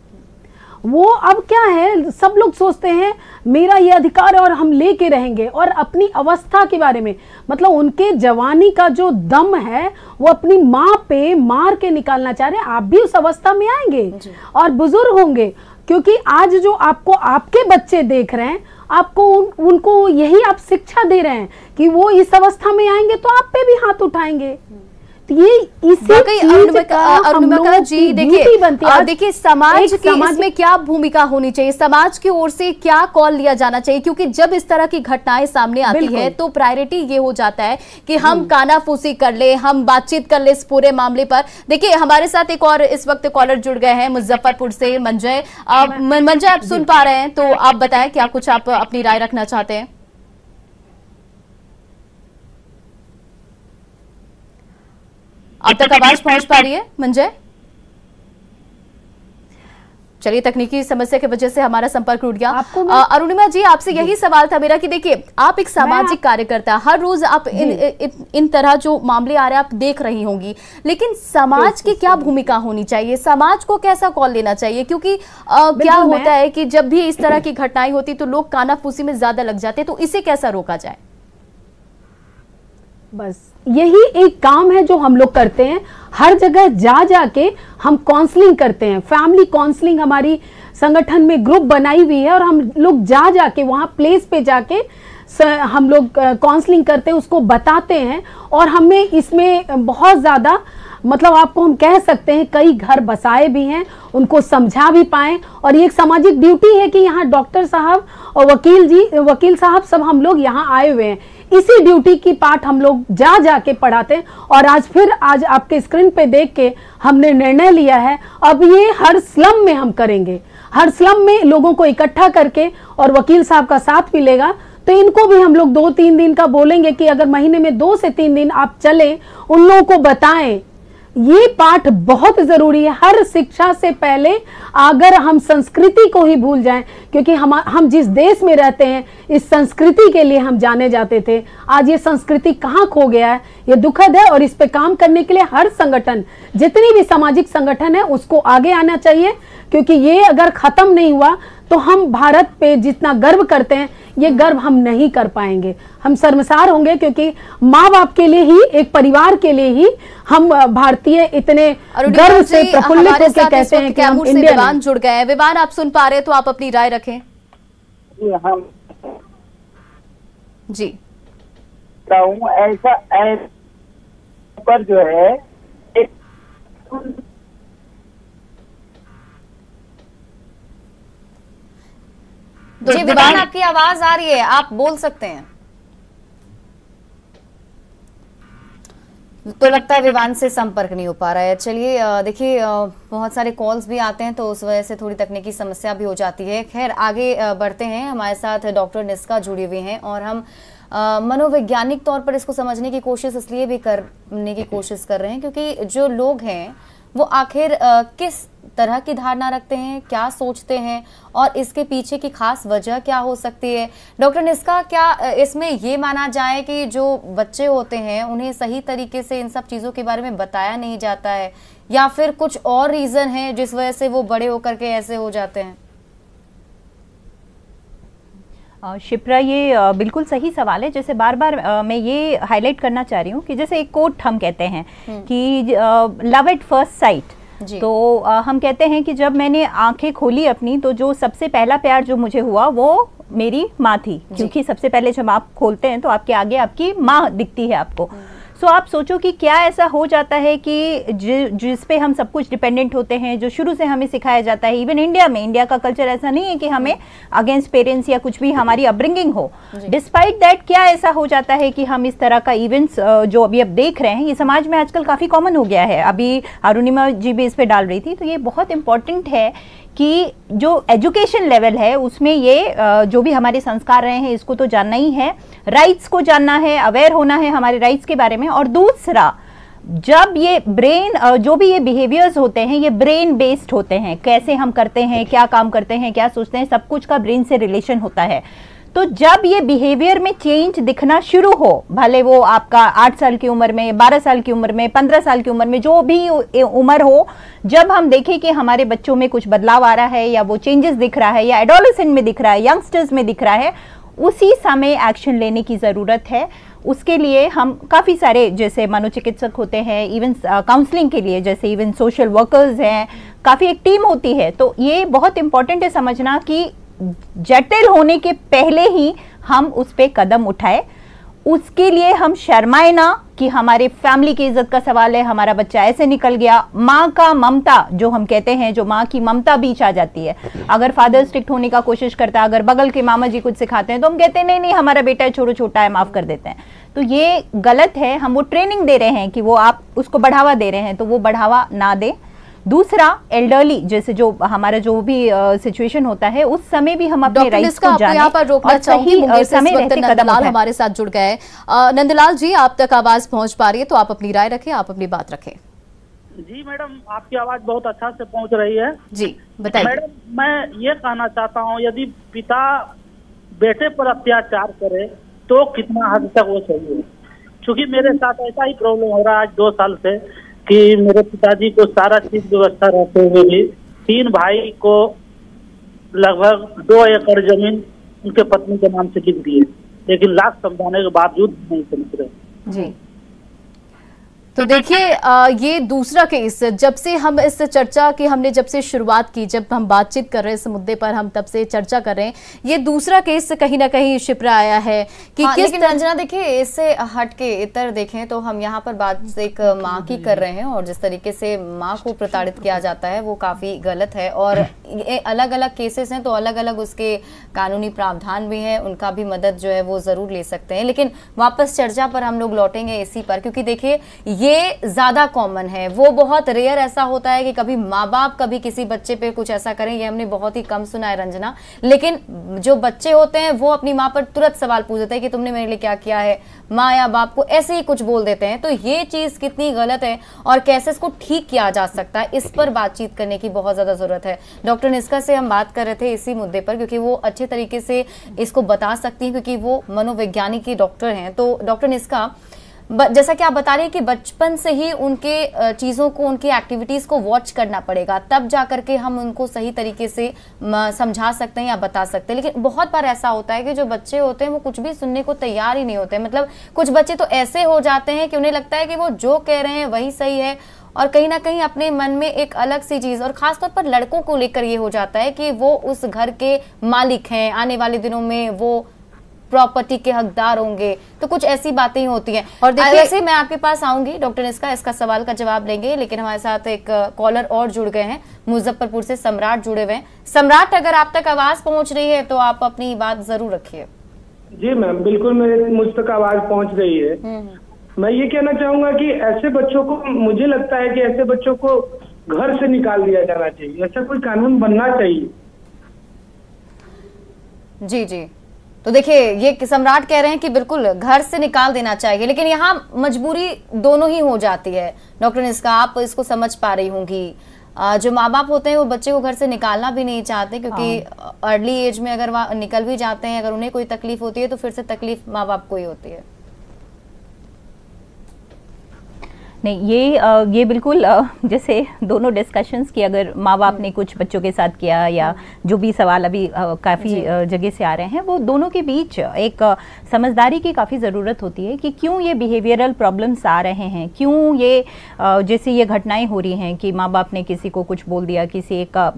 वो अब क्या है, सब लोग सोचते हैं मेरा ये अधिकार है और हम लेके रहेंगे, और अपनी अवस्था के बारे में, मतलब उनके जवानी का जो दम है वो अपनी माँ पे मार के निकालना चाह रहे हैं। आप भी उस अवस्था में आएंगे और बुजुर्ग होंगे, क्योंकि आज जो आपको आपके बच्चे देख रहे हैं, आपको उनको यही आप शिक्षा दे रहे हैं कि वो इस अवस्था में आएंगे तो आप पे भी हाथ उठाएंगे। ये अरुणिमा जी, देखिए समाज की इसमें क्या भूमिका होनी चाहिए, समाज की ओर से क्या कॉल लिया जाना चाहिए? क्योंकि जब इस तरह की घटनाएं सामने आती है तो प्रायोरिटी ये हो जाता है कि हम कानाफूसी कर ले, हम बातचीत कर ले इस पूरे मामले पर। देखिए हमारे साथ एक और इस वक्त कॉलर जुड़ गए हैं मुजफ्फरपुर से, मंजय। मंजय, आप सुन पा रहे हैं तो आप बताएं क्या कुछ आप अपनी राय रखना चाहते हैं? अब तक आवाज पहुंच पा रही है मंजय? चलिए, तकनीकी समस्या की वजह से हमारा संपर्क टूट गया। अरुणिमा जी, आपसे यही सवाल था मेरा कि देखिए आप एक सामाजिक कार्यकर्ता, हर रोज आप इन तरह जो मामले आ रहे हैं आप देख रही होंगी, लेकिन समाज की क्या भूमिका होनी चाहिए? समाज को कैसा कॉल लेना चाहिए? क्योंकि क्या होता है कि जब भी इस तरह की घटनाएं होती तो लोग कानाफूसी में ज्यादा लग जाते हैं, तो इसे कैसा रोका जाए? बस यही एक काम है जो हम लोग करते हैं। हर जगह जा जाके हम काउंसलिंग करते हैं। फैमिली काउंसलिंग हमारी संगठन में ग्रुप बनाई हुई है, और हम लोग जा जाके वहाँ प्लेस पे जाके हम लोग काउंसलिंग करते हैं, उसको बताते हैं। और हमें इसमें बहुत ज़्यादा, मतलब आपको हम कह सकते हैं कई घर बसाए भी हैं, उनको समझा भी पाएं। और ये एक सामाजिक ड्यूटी है कि यहाँ डॉक्टर साहब और वकील साहब सब हम लोग यहाँ आए हुए हैं। इसी ड्यूटी की पार्ट हम लोग जा जाके पढ़ाते हैं। और आज आपके स्क्रीन पे देख के हमने निर्णय लिया है, अब ये हर स्लम में हम करेंगे। हर स्लम में लोगों को इकट्ठा करके, और वकील साहब का साथ मिलेगा, तो इनको भी हम लोग 2-3 दिन का बोलेंगे कि अगर महीने में 2 से 3 दिन आप चलें, उन लोगों को बताएं। ये पाठ बहुत जरूरी है। हर शिक्षा से पहले अगर हम संस्कृति को ही भूल जाएं, क्योंकि हम जिस देश में रहते हैं इस संस्कृति के लिए हम जाने जाते थे, आज ये संस्कृति कहाँ खो गया है, ये दुखद है। और इस पे काम करने के लिए हर संगठन, जितनी भी सामाजिक संगठन है, उसको आगे आना चाहिए, क्योंकि ये अगर खत्म नहीं हुआ तो हम भारत पे जितना गर्व करते हैं ये गर्व हम नहीं कर पाएंगे, हम शर्मसार होंगे। क्योंकि माँ बाप के लिए ही, एक परिवार के लिए ही हम भारतीय इतने गर्व से प्रफुल्लित होकर कहते हैं कि हम इंडियन। विवान जुड़ गए हैं। विवान, आप सुन पा रहे हैं तो आप अपनी राय रखें। हम जी ऐसा पर जो है जी विवान, आपकी आवाज आ रही है, आप बोल सकते हैं। तो लगता है विवान से संपर्क नहीं हो पा रहा है। चलिए देखिए बहुत सारे कॉल्स भी आते हैं तो उस वजह से थोड़ी तकनीकी समस्या भी हो जाती है। खैर आगे बढ़ते हैं। हमारे साथ डॉक्टर निष्का जुड़ी हुई हैं और हम मनोवैज्ञानिक तौर पर इसको समझने की कोशिश इसलिए भी करने की कोशिश कर रहे हैं क्योंकि जो लोग हैं वो आखिर किस तरह की धारणा रखते हैं, क्या सोचते हैं और इसके पीछे की खास वजह क्या हो सकती है। डॉक्टर निष्का, क्या इसमें ये माना जाए कि जो बच्चे होते हैं उन्हें सही तरीके से इन सब चीज़ों के बारे में बताया नहीं जाता है या फिर कुछ और रीज़न है जिस वजह से वो बड़े होकर के ऐसे हो जाते हैं? शिप्रा, ये बिल्कुल सही सवाल है। जैसे बार बार मैं ये हाईलाइट करना चाह रही हूँ कि जैसे एक कोट हम कहते हैं कि लव एट फर्स्ट साइट। तो हम कहते हैं कि जब मैंने आंखें खोली अपनी तो जो सबसे पहला प्यार जो मुझे हुआ वो मेरी माँ थी, क्योंकि सबसे पहले जब आप खोलते हैं तो आपके आगे आपकी माँ दिखती है आपको। सो आप सोचो कि क्या ऐसा हो जाता है कि जिस पे हम सब कुछ डिपेंडेंट होते हैं, जो शुरू से हमें सिखाया जाता है। इवन इंडिया में, इंडिया का कल्चर ऐसा नहीं है कि हमें अगेंस्ट पेरेंट्स या कुछ भी हमारी अपब्रिंगिंग हो। डिस्पाइट दैट क्या ऐसा हो जाता है कि हम इस तरह का इवेंट्स जो अभी अब देख रहे हैं, ये समाज में आजकल काफ़ी कॉमन हो गया है। अभी अरुणिमा जी भी इस पर डाल रही थी, तो ये बहुत इंपॉर्टेंट है कि जो एजुकेशन लेवल है उसमें ये जो भी हमारे संस्कार रहे हैं इसको तो जानना ही है, राइट्स को जानना है, अवेयर होना है हमारे राइट्स के बारे में। और दूसरा, जब ये ब्रेन जो भी ये बिहेवियर्स होते हैं ये ब्रेन बेस्ड होते हैं, कैसे हम करते हैं, क्या काम करते हैं, क्या सोचते हैं, सब कुछ का ब्रेन से रिलेशन होता है। तो जब ये बिहेवियर में चेंज दिखना शुरू हो, भले वो आपका 8 साल की उम्र में, 12 साल की उम्र में, 15 साल की उम्र में, जो भी उम्र हो, जब हम देखें कि हमारे बच्चों में कुछ बदलाव आ रहा है या वो चेंजेस दिख रहा है या एडोलेसेंट में दिख रहा है, यंगस्टर्स में दिख रहा है, उसी समय एक्शन लेने की ज़रूरत है। उसके लिए हम काफ़ी सारे जैसे मनोचिकित्सक होते हैं, इवन काउंसलिंग के लिए जैसे इवन सोशल वर्कर्स हैं, काफ़ी एक टीम होती है। तो ये बहुत इंपॉर्टेंट है समझना कि जटिल होने के पहले ही हम उस पे कदम उठाए। उसके लिए हम शर्माए ना कि हमारे फैमिली की इज्जत का सवाल है, हमारा बच्चा ऐसे निकल गया। माँ का ममता जो हम कहते हैं, जो माँ की ममता बीच आ जाती है। अगर फादर स्ट्रिक्ट होने का कोशिश करता है, अगर बगल के मामा जी कुछ सिखाते हैं तो हम कहते हैं नहीं नहीं हमारा बेटा है, छोड़ो, छोटा है, माफ कर देते हैं। तो ये गलत है। हम वो ट्रेनिंग दे रहे हैं कि वो आप उसको बढ़ावा दे रहे हैं, तो वो बढ़ावा ना दे। दूसरा, एल्डरली जैसे जो हमारा जो भी सिचुएशन होता है उस समय भी हम अपने राइट्स को जाने यहाँ पर रोकना चाहूंगी। समय रहते नंदलाल हमारे साथ जुड़ गए। नंदलाल जी, आप तक आवाज पहुंच पा रही है तो आप अपनी राय रखें, आप अपनी बात रखें। जी मैडम, आपकी आवाज बहुत अच्छा से पहुंच रही है। जी बताइए। मैडम, मैं ये कहना चाहता हूँ, यदि पिता बेटे पर अत्याचार करे तो कितना हद तक वो सही है। क्योंकि मेरे साथ ऐसा ही प्रॉब्लम हो रहा है आज 2 साल से कि मेरे पिताजी को सारा चीज व्यवस्था रहते हुए भी 3 भाई को लगभग 2 एकड़ जमीन उनके पत्नी के नाम से लिख दिए, लेकिन लाख समझाने के बावजूद नहीं समझ रहे। जी तो देखिए ये दूसरा केस, जब से हम इस चर्चा की हमने जब से शुरुआत की, जब हम बातचीत कर रहे हैं इस मुद्दे पर, हम तब से चर्चा कर रहे हैं। ये दूसरा केस कहीं ना कहीं शिप्रा आया है कि किस लेकिन रंजना देखिए, इससे हट के इतर देखें तो हम यहाँ पर बात एक माँ की कर रहे हैं और जिस तरीके से माँ को प्रताड़ित किया जाता है वो काफी गलत है। और ये अलग अलग केसेस हैं तो अलग अलग उसके कानूनी प्रावधान भी हैं, उनका भी मदद जो है वो जरूर ले सकते हैं। लेकिन वापस चर्चा पर हम लोग लौटेंगे इसी पर, क्योंकि देखिए ये ज्यादा कॉमन है। वो बहुत रेयर ऐसा होता है कि कभी माँ बाप कभी किसी बच्चे पे कुछ ऐसा करें, ये हमने बहुत ही कम सुना है रंजना। लेकिन जो बच्चे होते हैं वो अपनी माँ पर तुरंत सवाल पूछ देते हैं कि तुमने मेरे लिए क्या किया है, माँ या बाप को ऐसे ही कुछ बोल देते हैं। तो ये चीज कितनी गलत है और कैसे इसको ठीक किया जा सकता है, इस पर बातचीत करने की बहुत ज्यादा जरूरत है। डॉक्टर निष्का से हम बात कर रहे थे इसी मुद्दे पर, क्योंकि वो अच्छे तरीके से इसको बता सकती हैं, क्योंकि वो मनोवैज्ञानिक की डॉक्टर हैं। तो डॉक्टर निष्का, जैसा कि आप बता रहे हैं कि बचपन से ही उनके चीज़ों को, उनकी एक्टिविटीज़ को वॉच करना पड़ेगा, तब जा करके हम उनको सही तरीके से समझा सकते हैं या बता सकते हैं। लेकिन बहुत बार ऐसा होता है कि जो बच्चे होते हैं वो कुछ भी सुनने को तैयार ही नहीं होते। मतलब कुछ बच्चे तो ऐसे हो जाते हैं कि उन्हें लगता है कि वो जो कह रहे हैं वही सही है और कहीं ना कहीं अपने मन में एक अलग सी चीज, और खासतौर पर लड़कों को लेकर ये हो जाता है कि वो उस घर के मालिक हैं, आने वाले दिनों में वो प्रॉपर्टी के हकदार होंगे, तो कुछ ऐसी बातें ही होती हैं। और वैसे मैं आपके पास आऊंगी डॉक्टर निष्का, इसका सवाल का जवाब लेंगे, लेकिन हमारे साथ एक कॉलर और जुड़ गए हैं, मुजफ्फरपुर से सम्राट जुड़े हुए हैं। सम्राट, अगर आप तक आवाज पहुंच रही है तो आप अपनी बात जरूर रखिए। जी मैम, बिल्कुल मुझ तक आवाज पहुंच रही है। मैं ये कहना चाहूंगा कि ऐसे बच्चों को, मुझे लगता है कि ऐसे बच्चों को घर से निकाल दिया जाना चाहिए, ऐसा कोई कानून बनना चाहिए। जी जी, तो देखिए ये सम्राट कह रहे हैं कि बिल्कुल घर से निकाल देना चाहिए, लेकिन यहाँ मजबूरी दोनों ही हो जाती है। डॉक्टर निष्का, आप इसको समझ पा रही होंगी, जो माँ बाप होते हैं वो बच्चे को घर से निकालना भी नहीं चाहते, क्योंकि अर्ली एज में अगर वह निकल भी जाते हैं, अगर उन्हें कोई तकलीफ होती है तो फिर से तकलीफ माँ बाप को ही होती है। नहीं, ये बिल्कुल जैसे दोनों डिस्कशंस की अगर माँ बाप ने कुछ बच्चों के साथ किया या जो भी सवाल अभी काफ़ी जगह से आ रहे हैं, वो दोनों के बीच एक समझदारी की काफ़ी ज़रूरत होती है कि क्यों ये बिहेवियरल प्रॉब्लम्स आ रहे हैं, क्यों ये जैसे ये घटनाएं हो रही हैं कि माँ बाप ने किसी को कुछ बोल दिया, किसी एक का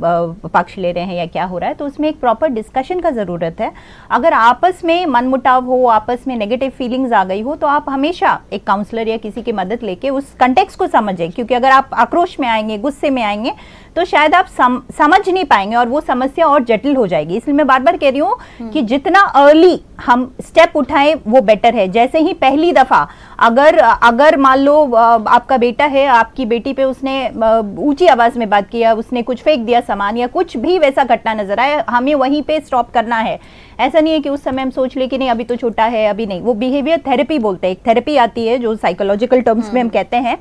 पक्ष ले रहे हैं या क्या हो रहा है, तो उसमें एक प्रॉपर डिस्कशन का ज़रूरत है। अगर आपस में मनमुटाव हो, आपस में नेगेटिव फीलिंग्स आ गई हो, तो आप हमेशा एक काउंसलर या किसी की मदद लेके उस कंटेक्स्ट को समझें, क्योंकि अगर आप आक्रोश में आएंगे, गुस्से में आएंगे, तो शायद आप समझ नहीं पाएंगे और वो समस्या और जटिल हो जाएगी। इसलिए मैं बार बार कह रही हूँ कि जितना अर्ली हम स्टेप उठाएं वो बेटर है। जैसे ही पहली दफा अगर मान लो आपका बेटा है, आपकी बेटी पे उसने ऊंची आवाज में बात किया, उसने कुछ फेंक दिया सामान या कुछ भी वैसा घटना नजर आए, हमें वहीं पे स्टॉप करना है। ऐसा नहीं है कि उस समय हम सोच ले कि नहीं अभी तो छोटा है, अभी नहीं। वो बिहेवियर थेरेपी बोलते हैं, एक थेरेपी आती है जो साइकोलॉजिकल टर्म्स में हम कहते हैं,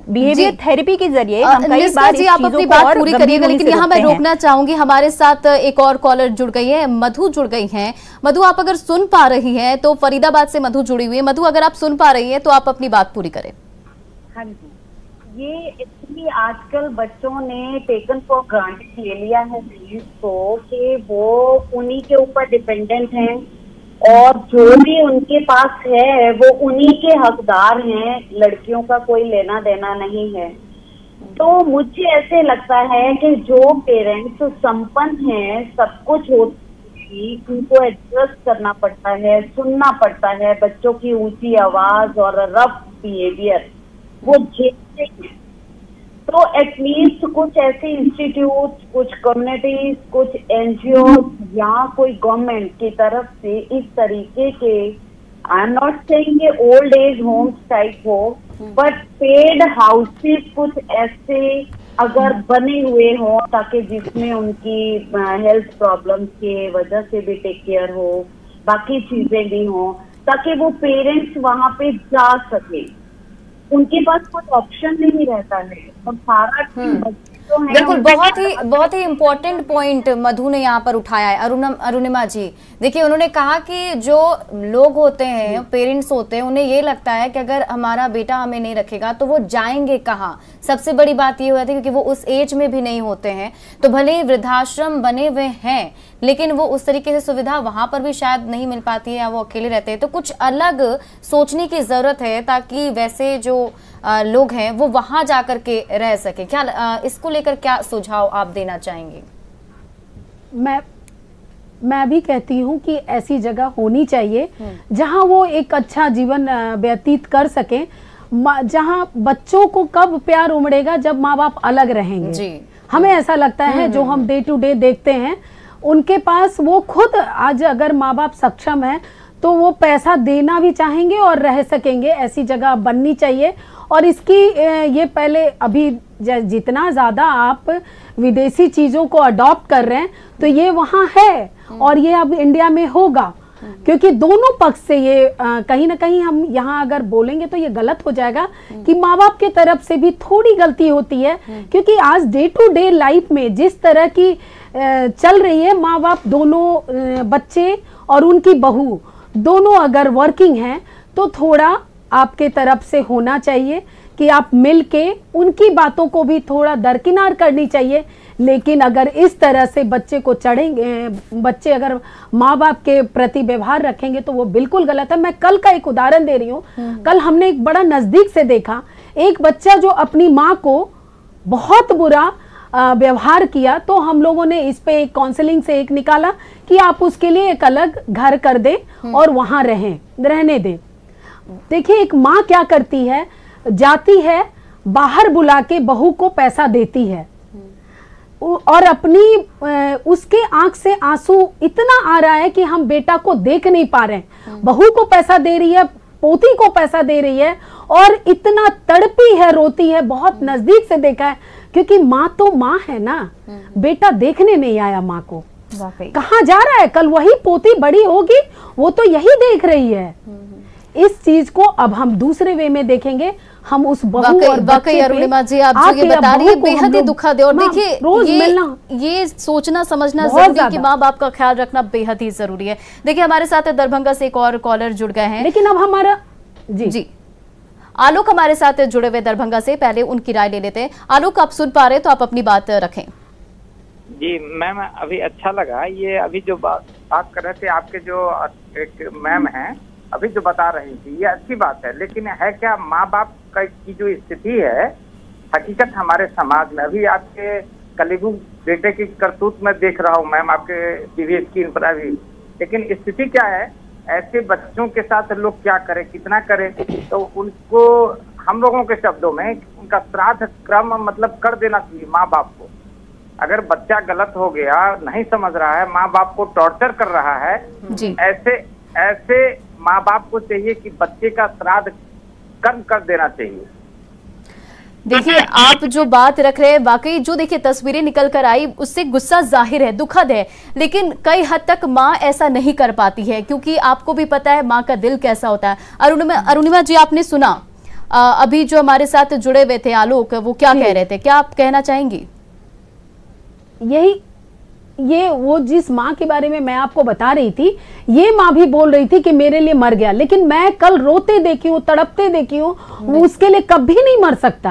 बिहेवियर थेरेपी के जरिए हम कई बार जी आप अपनी बात पूरी करिएगा, लेकिन यहाँ मैं रोकना चाहूंगी, हमारे साथ एक और कॉलर जुड़ गई है, मधु जुड़ गई हैं। मधु, आप अगर सुन पा रही हैं तो फरीदाबाद से मधु जुड़ी हुई है। मधु, अगर आप सुन पा रही हैं तो आप अपनी बात पूरी करें। हाँ जी, ये एक्चुअली आजकल बच्चों ने टेकन फॉर ग्रांटेड ले लिया है चीज को कि वो उन्हीं के ऊपर डिपेंडेंट हैं और जो भी उनके पास है वो उन्हीं के हकदार हैं, लड़कियों का कोई लेना देना नहीं है। तो मुझे ऐसे लगता है कि जो पेरेंट्स संपन्न हैं, सब कुछ होती, उनको एडजस्ट करना पड़ता है, सुनना पड़ता है, बच्चों की ऊंची आवाज और रफ बिहेवियर वो झेलते हैं। तो एटलीस्ट कुछ ऐसे इंस्टीट्यूट, कुछ कम्युनिटीज, कुछ एनजीओ या कोई गवर्नमेंट की तरफ से इस तरीके के, आई एम नॉट सेइंग ये ओल्ड एज होम्स टाइप हो, बट पेड हाउसेस कुछ ऐसे अगर बने हुए हों ताकि जिसमें उनकी हेल्थ प्रॉब्लम्स के वजह से भी टेक केयर हो, बाकी चीजें भी हों, ताकि वो पेरेंट्स वहां पे जा सके। उनके पास कोई ऑप्शन नहीं रहता है और सारा बिल्कुल बहुत ही इम्पोर्टेंट पॉइंट मधु ने यहाँ पर उठाया है। अरुणिमा जी, देखिए उन्होंने कहा कि जो लोग होते हैं, पेरेंट्स होते हैं, उन्हें ये लगता है कि अगर हमारा बेटा हमें नहीं रखेगा तो वो जाएंगे कहाँ। सबसे बड़ी बात ये होती है क्योंकि वो उस एज में भी नहीं होते हैं, तो भले ही वृद्धाश्रम बने हुए हैं लेकिन वो उस तरीके से सुविधा वहां पर भी शायद नहीं मिल पाती है या वो अकेले रहते हैं। तो कुछ अलग सोचने की जरूरत है ताकि वैसे जो लोग हैं वो वहां जाकर के रह सके। क्या इसको लेकर क्या सुझाव आप देना चाहेंगे? मैं भी कहती हूँ कि ऐसी जगह होनी चाहिए जहां वो एक अच्छा जीवन व्यतीत कर सके, जहां बच्चों को कब प्यार उमड़ेगा जब माँ बाप अलग रहेंगे जी। हमें ऐसा लगता है जो हम डे टू डे देखते हैं, उनके पास वो खुद आज अगर माँ बाप सक्षम है तो वो पैसा देना भी चाहेंगे और रह सकेंगे। ऐसी जगह बननी चाहिए। और इसकी ये पहले अभी जितना ज़्यादा आप विदेशी चीज़ों को अडॉप्ट कर रहे हैं तो ये वहाँ है और ये अब इंडिया में होगा, क्योंकि दोनों पक्ष से ये कहीं ना कहीं हम यहाँ अगर बोलेंगे तो ये गलत हो जाएगा कि माँ बाप के तरफ से भी थोड़ी गलती होती है, क्योंकि आज डे टू डे लाइफ में जिस तरह की चल रही है, माँ बाप दोनों बच्चे और उनकी बहू दोनों अगर वर्किंग हैं तो थोड़ा आपके तरफ से होना चाहिए कि आप मिलके उनकी बातों को भी थोड़ा दरकिनार करनी चाहिए। लेकिन अगर इस तरह से बच्चे को चढ़ेंगे, बच्चे अगर माँ बाप के प्रति व्यवहार रखेंगे तो वो बिल्कुल गलत है। मैं कल का एक उदाहरण दे रही हूँ। कल हमने एक बड़ा नजदीक से देखा, एक बच्चा जो अपनी माँ को बहुत बुरा व्यवहार किया, तो हम लोगों ने इस पे एक काउंसलिंग से एक निकाला कि आप उसके लिए एक अलग घर कर दें और वहां रहने दें। देखिए एक माँ क्या करती है, जाती है बाहर बुला के बहू को पैसा देती है और अपनी उसके आंख से आंसू इतना आ रहा है कि हम बेटा को देख नहीं पा रहे हैं। बहू को पैसा दे रही है, पोती को पैसा दे रही है और इतना तड़पी है, रोती है। बहुत नजदीक से देखा है, क्योंकि माँ तो माँ है ना, बेटा देखने नहीं आया माँ को। कहाँ जा रहा है? कल वही पोती बड़ी होगी, वो तो यही देख रही है। इस चीज को अब हम दूसरे वे में देखेंगे। हम उस बहू और वाकई अरुणिमा जी आप जो ये बता रही है बेहद ही दुखद है। और देखिए ये सोचना समझना जरूरी है कि माँ बाप का ख्याल रखना बेहद ही जरूरी है। देखिए हमारे साथ दरभंगा से एक और कॉलर जुड़ गए हैं, लेकिन अब हमारा जी आलोक हमारे साथ जुड़े हुए दरभंगा से, पहले उनकी राय ले लेते हैं। आलोक आप सुन पा रहे तो आप अपनी बात रखें। जी मैम, अभी अच्छा लगा ये अभी जो बात कर रहे थे आपके जो एक मैम हैं अभी जो बता रही थी, ये अच्छी बात है। लेकिन है क्या माँ बाप की जो स्थिति है हकीकत हमारे समाज में, अभी आपके कलीबू बेटे की करतूत में देख रहा हूँ मैम आपके टीवी स्क्रीन पर अभी। लेकिन स्थिति क्या है, ऐसे बच्चों के साथ लोग क्या करें, कितना करें। तो उनको हम लोगों के शब्दों में उनका श्राद्ध क्रम मतलब कर देना चाहिए माँ बाप को। अगर बच्चा गलत हो गया, नहीं समझ रहा है, माँ बाप को टॉर्चर कर रहा है, ऐसे माँ बाप को चाहिए कि बच्चे का श्राद्ध कर्म कर देना चाहिए। देखिए आप जो बात रख रहे हैं, वाकई जो देखिए तस्वीरें निकल कर आई उससे गुस्सा जाहिर है, दुखद है। लेकिन कई हद तक माँ ऐसा नहीं कर पाती है, क्योंकि आपको भी पता है माँ का दिल कैसा होता है। अरुणिमा जी आपने सुना अभी जो हमारे साथ जुड़े हुए थे आलोक, वो क्या कह रहे थे, क्या आप कहना चाहेंगी? ये वो जिस माँ के बारे में मैं आपको बता रही थी, ये माँ भी बोल रही थी कि मेरे लिए मर गया, लेकिन मैं कल रोते देखी हूँ, तड़पते देखी हूँ, वो उसके लिए कभी नहीं मर सकता।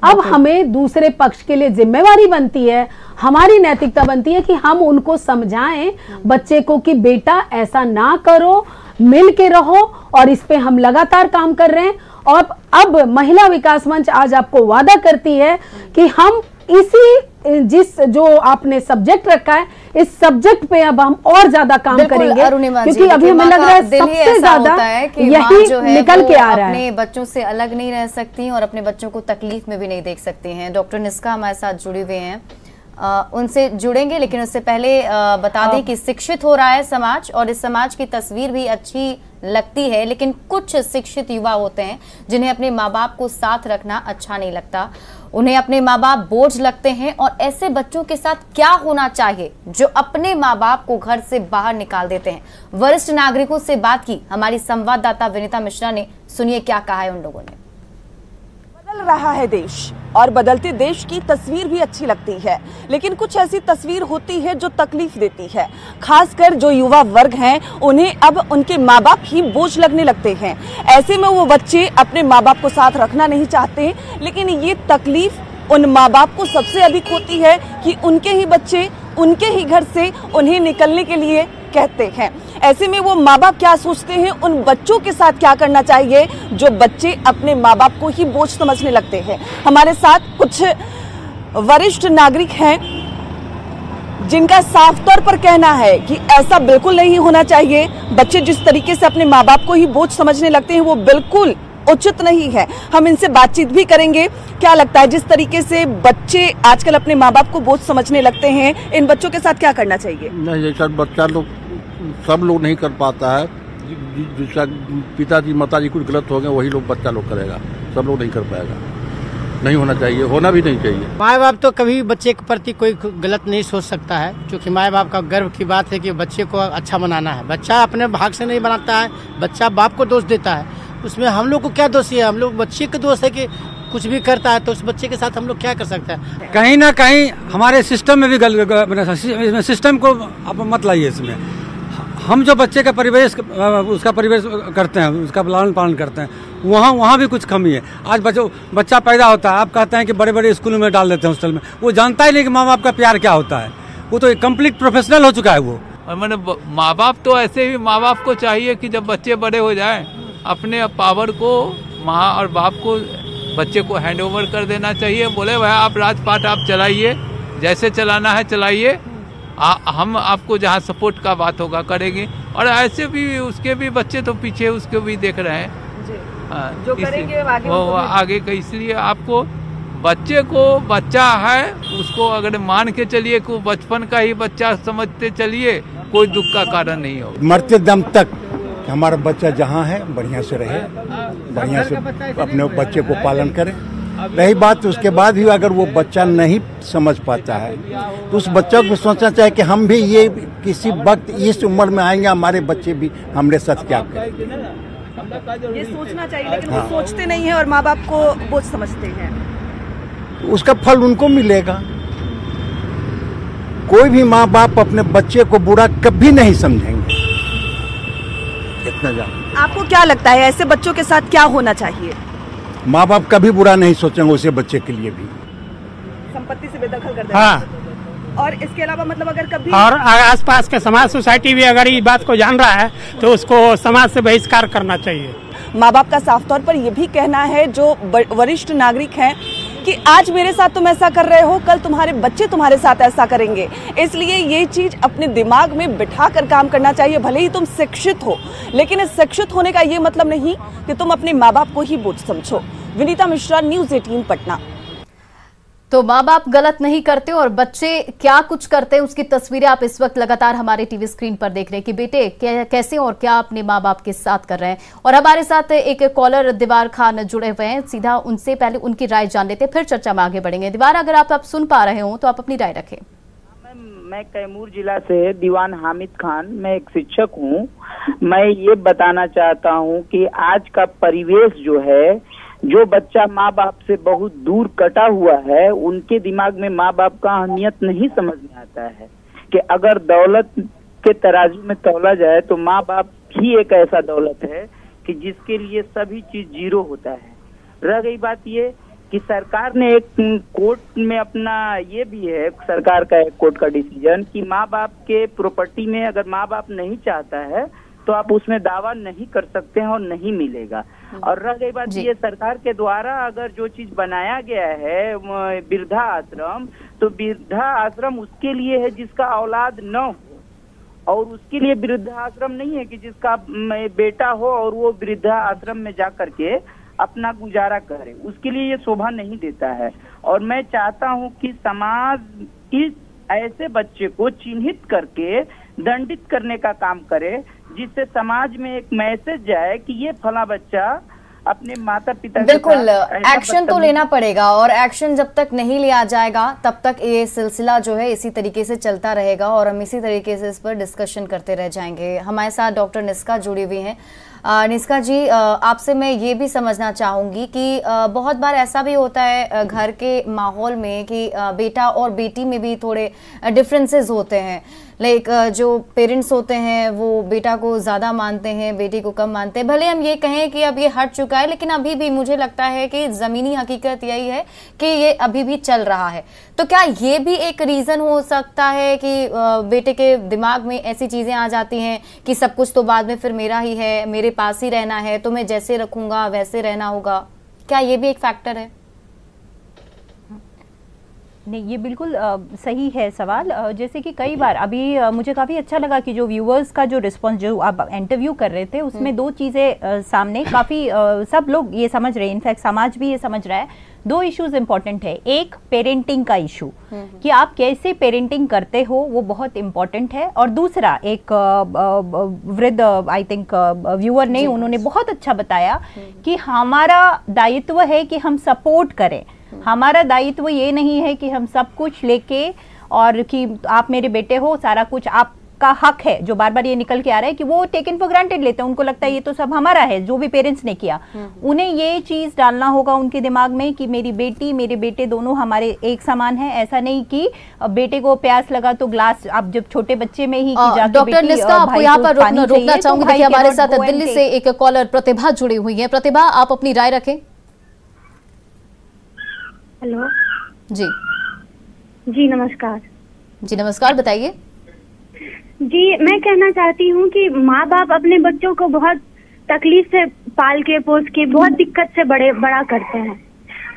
अब हमें दूसरे पक्ष के लिए जिम्मेवारी बनती है, हमारी नैतिकता बनती है कि हम उनको समझाएं बच्चे को कि बेटा ऐसा ना करो, मिल के रहो। और इस पे हम लगातार काम कर रहे हैं। और अब महिला विकास मंच आज आपको वादा करती है कि हम जिस जो आपने सब्जेक्ट रखा है, इस सब्जेक्ट पे अब हम और ज्यादा काम करेंगे, क्योंकि अभी हमें लग रहा है सबसे ज्यादा यही निकल के आ रहा है। अपने बच्चों से अलग नहीं रह सकती और अपने बच्चों को तकलीफ में भी नहीं देख सकती हैं। डॉक्टर निष्का हमारे साथ जुड़े हुए हैं, उनसे जुड़ेंगे, लेकिन उससे पहले बता दें कि शिक्षित हो रहा है समाज और इस समाज की तस्वीर भी अच्छी लगती है। लेकिन कुछ शिक्षित युवा होते हैं जिन्हें अपने माँ बाप को साथ रखना अच्छा नहीं लगता, उन्हें अपने माँ बाप बोझ लगते हैं। और ऐसे बच्चों के साथ क्या होना चाहिए जो अपने माँ बाप को घर से बाहर निकाल देते हैं? वरिष्ठ नागरिकों से बात की हमारी संवाददाता विनीता मिश्रा ने, सुनिए क्या कहा है उन लोगों ने। बदल रहा है देश और बदलते देश की तस्वीर भी अच्छी लगती है, लेकिन कुछ ऐसी तस्वीर होती है जो तकलीफ देती है। खासकर जो युवा वर्ग हैं, उन्हें अब उनके माँ बाप ही बोझ लगने लगते हैं। ऐसे में वो बच्चे अपने माँ बाप को साथ रखना नहीं चाहते, लेकिन ये तकलीफ उन माँ बाप को सबसे अधिक होती है कि उनके ही बच्चे उनके ही घर से उन्हें निकलने के लिए कहते हैं। ऐसे में वो माँ बाप क्या सोचते हैं, उन बच्चों के साथ क्या करना चाहिए जो बच्चे अपने माँ बाप को ही बोझ समझने लगते हैं। हमारे साथ कुछ वरिष्ठ नागरिक हैं जिनका साफ तौर पर कहना है कि ऐसा बिल्कुल नहीं होना चाहिए। बच्चे जिस तरीके से अपने माँ बाप को ही बोझ समझने लगते हैं वो बिल्कुल उचित नहीं है। हम इनसे बातचीत भी करेंगे। क्या लगता है जिस तरीके से बच्चे आजकल अपने माँ बाप को बोझ समझने लगते हैं, इन बच्चों के साथ क्या करना चाहिए? नहीं सर, बच्चा लोग सब लोग नहीं कर पाता है। जिसका पिताजी माताजी कुछ गलत हो गए वही लोग बच्चा लोग करेगा, सब लोग नहीं कर पाएगा। नहीं होना चाहिए, होना भी नहीं चाहिए। माँ बाप तो कभी बच्चे के प्रति कोई गलत नहीं सोच सकता है, क्योंकि माँ बाप का गर्व की बात है कि बच्चे को अच्छा बनाना है। बच्चा अपने भाग से नहीं बनाता है, बच्चा बाप को दोष देता है। उसमें हम लोग को क्या दोष है? हम लोग बच्चे का दोष है कि कुछ भी करता है, तो उस बच्चे के साथ हम लोग क्या कर सकते हैं? कहीं ना कहीं हमारे सिस्टम में भी सिस्टम को आप मत लाइए इसमें। हम जो बच्चे का परिवेश उसका परिवेश करते हैं, उसका लालन पालन करते हैं, वहाँ भी कुछ कमी है। आज बच्चा पैदा होता है, आप कहते हैं कि बड़े बड़े स्कूलों में डाल देते हैं, हॉस्टल में। वो जानता ही नहीं कि माँ बाप का प्यार क्या होता है। वो तो एक कंप्लीट प्रोफेशनल हो चुका है वो। और मैंने माँ बाप तो ऐसे ही माँ बाप को चाहिए कि जब बच्चे बड़े हो जाएं अपने पावर को माँ और बाप को बच्चे को हैंड ओवर कर देना चाहिए। बोले भाई आप राजपाट आप चलाइए, जैसे चलाना है चलाइए, हम आपको जहाँ सपोर्ट का बात होगा करेंगे। और ऐसे भी उसके भी बच्चे तो पीछे उसके भी देख रहे हैं जो करेंगे आगे का। इसलिए आपको बच्चे को बच्चा है उसको अगर मान के चलिए को बचपन का ही बच्चा समझते चलिए, कोई दुख का कारण नहीं हो। मरते दम तक हमारा बच्चा जहाँ है बढ़िया से रहे, बढ़िया से अपने बच्चे को पालन करे। रही बात उसके बाद भी अगर वो बच्चा नहीं समझ पाता है तो उस बच्चा को सोचना चाहिए कि हम भी ये किसी वक्त इस उम्र में आएंगे, हमारे बच्चे भी हमारे साथ क्या करेंगे। ये सोचना चाहिए, लेकिन वो सोचते नहीं है और माँ बाप को बोझ समझते हैं। उसका फल उनको मिलेगा। कोई भी माँ बाप अपने बच्चे को बुरा कभी नहीं समझेंगे, इतना जान। आपको क्या लगता है ऐसे बच्चों के साथ क्या होना चाहिए? माँ बाप कभी बुरा नहीं सोचेंगे उसे बच्चे के लिए भी। संपत्ति से बेदखल कर देना। हाँ। और इसके अलावा मतलब अगर कभी और आसपास के समाज सोसाइटी भी अगर इस बात को जान रहा है तो उसको समाज से बहिष्कार करना चाहिए। माँ बाप का साफ तौर पर यह भी कहना है जो वरिष्ठ नागरिक हैं कि आज मेरे साथ तुम ऐसा कर रहे हो, कल तुम्हारे बच्चे तुम्हारे साथ ऐसा करेंगे। इसलिए ये चीज अपने दिमाग में बिठा कर काम करना चाहिए। भले ही तुम शिक्षित हो, लेकिन इस शिक्षित होने का ये मतलब नहीं कि तुम अपने माँ बाप को ही बोझ समझो। विनीता मिश्रा, न्यूज़ 18 पटना। तो माँ बाप गलत नहीं करते और बच्चे क्या कुछ करते हैं उसकी तस्वीरें आप इस वक्त लगातार हमारे टीवी स्क्रीन पर देख रहे हैं कि बेटे कैसे और क्या अपने माँ बाप के साथ कर रहे हैं। और हमारे साथ एक कॉलर दीवार खान जुड़े हुए हैं, सीधा उनसे पहले उनकी राय जान लेते हैं, फिर चर्चा में आगे बढ़ेंगे। दीवार, अगर आप सुन पा रहे हो तो आप अपनी राय रखें। मैं कैमूर जिला से दीवान हामिद खान, मैं एक शिक्षक हूँ। मैं ये बताना चाहता हूँ कि आज का परिवेश जो है, जो बच्चा माँ बाप से बहुत दूर कटा हुआ है, उनके दिमाग में माँ बाप का अहमियत नहीं समझ में आता है कि अगर दौलत के तराजू में तौला जाए तो माँ बाप ही एक ऐसा दौलत है कि जिसके लिए सभी चीज जीरो होता है। रह गई बात ये कि सरकार ने एक कोर्ट में अपना ये भी है, सरकार का एक कोर्ट का डिसीजन कि माँ बाप के प्रॉपर्टी में अगर माँ बाप नहीं चाहता है तो आप उसमें दावा नहीं कर सकते हैं और नहीं मिलेगा। और रह गई बात ये, सरकार के द्वारा अगर जो चीज बनाया गया है वृद्धा आश्रम, तो वृद्धा आश्रम उसके लिए है जिसका औलाद न हो, और उसके लिए वृद्धा आश्रम नहीं है कि जिसका बेटा हो और वो वृद्धा आश्रम में जा करके अपना गुजारा करे। उसके लिए ये शोभा नहीं देता है। और मैं चाहता हूँ कि समाज इस ऐसे बच्चे को चिन्हित करके दंडित करने का काम करे, जिससे समाज में एक मैसेज जाए कि ये फला बच्चा अपने माता पिता बिल्कुल एक्शन तो लेना पड़ेगा। और एक्शन जब तक नहीं लिया जाएगा तब तक ये सिलसिला जो है इसी तरीके से चलता रहेगा और हम इसी तरीके से इस पर डिस्कशन करते रह जाएंगे। हमारे साथ डॉक्टर निस्का जुड़ी हुई हैं। निस्का जी, आपसे मैं ये भी समझना चाहूँगी कि बहुत बार ऐसा भी होता है घर के माहौल में कि बेटा और बेटी में भी थोड़े डिफरेंसेस होते हैं। लाइक जो पेरेंट्स होते हैं वो बेटा को ज़्यादा मानते हैं, बेटी को कम मानते हैं। भले हम ये कहें कि अब ये हट चुका है, लेकिन अभी भी मुझे लगता है कि ज़मीनी हकीकत यही है कि ये अभी भी चल रहा है। तो क्या ये भी एक रीज़न हो सकता है कि बेटे के दिमाग में ऐसी चीज़ें आ जाती हैं कि सब कुछ तो बाद में फिर मेरा ही है, मेरे पास ही रहना है, तो मैं जैसे रखूँगा वैसे रहना होगा? क्या ये भी एक फैक्टर है? नहीं, ये बिल्कुल सही है सवाल। जैसे कि कई बार अभी मुझे काफ़ी अच्छा लगा कि जो व्यूअर्स का जो रिस्पांस जो आप इंटरव्यू कर रहे थे उसमें दो चीज़ें सामने काफ़ी सब लोग ये समझ रहे हैं, इनफैक्ट समाज भी ये समझ रहा है। दो इश्यूज इंपॉर्टेंट है। एक पेरेंटिंग का इशू कि आप कैसे पेरेंटिंग करते हो वो बहुत इंपॉर्टेंट है। और दूसरा एक वृद्ध आई थिंक व्यूअर ने उन्होंने बहुत अच्छा बताया कि हमारा दायित्व है कि हम सपोर्ट करें। हमारा दायित्व ये नहीं है कि हम सब कुछ लेके और कि आप मेरे बेटे हो, सारा कुछ आपका हक है। जो बार बार ये निकल के आ रहा है कि वो टेकन फॉर ग्रांटेड लेते हैं, उनको लगता है ये तो सब हमारा है, जो भी पेरेंट्स ने किया। उन्हें ये चीज डालना होगा उनके दिमाग में कि मेरी बेटी मेरे बेटे दोनों हमारे एक समान है। ऐसा नहीं कि बेटे को प्यास लगा तो ग्लास आप जब छोटे बच्चे में ही डॉक्टर निस्का, आपको यहाँ पर रोकना चाहूंगी। देखिए हमारे साथ दिल्ली से एक कॉलर प्रतिभा जुड़ी हुई है। प्रतिभा, आप अपनी राय रखें। हेलो जी जी नमस्कार। जी नमस्कार, बताइए। जी, मैं कहना चाहती हूँ कि माँ बाप अपने बच्चों को बहुत तकलीफ से पाल के पोस के बहुत दिक्कत से बड़ा करते हैं,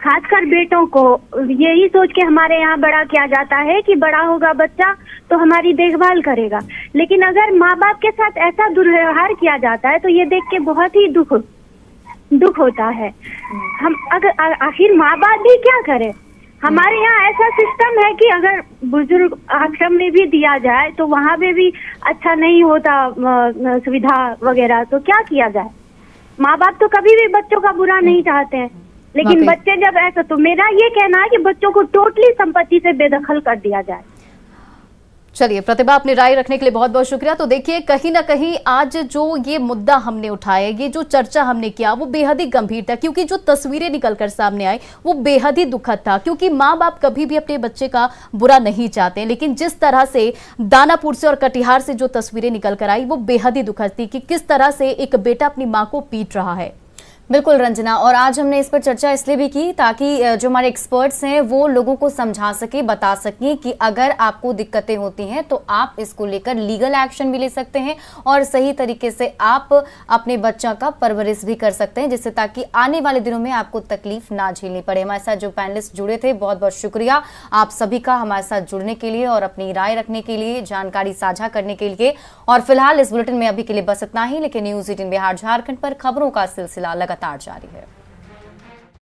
खासकर बेटों को यही सोच के हमारे यहाँ बड़ा किया जाता है कि बड़ा होगा बच्चा तो हमारी देखभाल करेगा, लेकिन अगर माँ बाप के साथ ऐसा दुर्व्यवहार किया जाता है तो ये देख के बहुत ही दुख होता है। हम अगर आखिर माँ बाप भी क्या करें? हमारे यहाँ ऐसा सिस्टम है कि अगर बुजुर्ग आश्रम में भी दिया जाए तो वहाँ पे भी अच्छा नहीं होता सुविधा वगैरह, तो क्या किया जाए? माँ बाप तो कभी भी बच्चों का बुरा नहीं चाहते हैं, लेकिन बच्चे जब ऐसा, तो मेरा ये कहना है कि बच्चों को टोटली संपत्ति से बेदखल कर दिया जाए। चलिए प्रतिभा, अपनी राय रखने के लिए बहुत बहुत शुक्रिया। तो देखिए कहीं ना कहीं आज जो ये मुद्दा हमने उठाया, ये जो चर्चा हमने किया वो बेहद ही गंभीर था, क्योंकि जो तस्वीरें निकलकर सामने आई वो बेहद ही दुखद था। क्योंकि माँ बाप कभी भी अपने बच्चे का बुरा नहीं चाहते, लेकिन जिस तरह से दानापुर से और कटिहार से जो तस्वीरें निकल कर आई वो बेहद ही दुखद थी कि किस तरह से एक बेटा अपनी माँ को पीट रहा है। बिल्कुल रंजना, और आज हमने इस पर चर्चा इसलिए भी की ताकि जो हमारे एक्सपर्ट्स हैं वो लोगों को समझा सके, बता सकें कि अगर आपको दिक्कतें होती हैं तो आप इसको लेकर लीगल एक्शन भी ले सकते हैं और सही तरीके से आप अपने बच्चा का परवरिश भी कर सकते हैं, जिससे ताकि आने वाले दिनों में आपको तकलीफ ना झेलनी पड़े। हमारे साथ जो पैनलिस्ट जुड़े थे, बहुत बहुत शुक्रिया आप सभी का हमारे साथ जुड़ने के लिए और अपनी राय रखने के लिए, जानकारी साझा करने के लिए। और फिलहाल इस बुलेटिन में अभी के लिए बस इतना ही, लेकिन न्यूज़ 18 बिहार झारखंड पर खबरों का सिलसिला लगातार जारी है।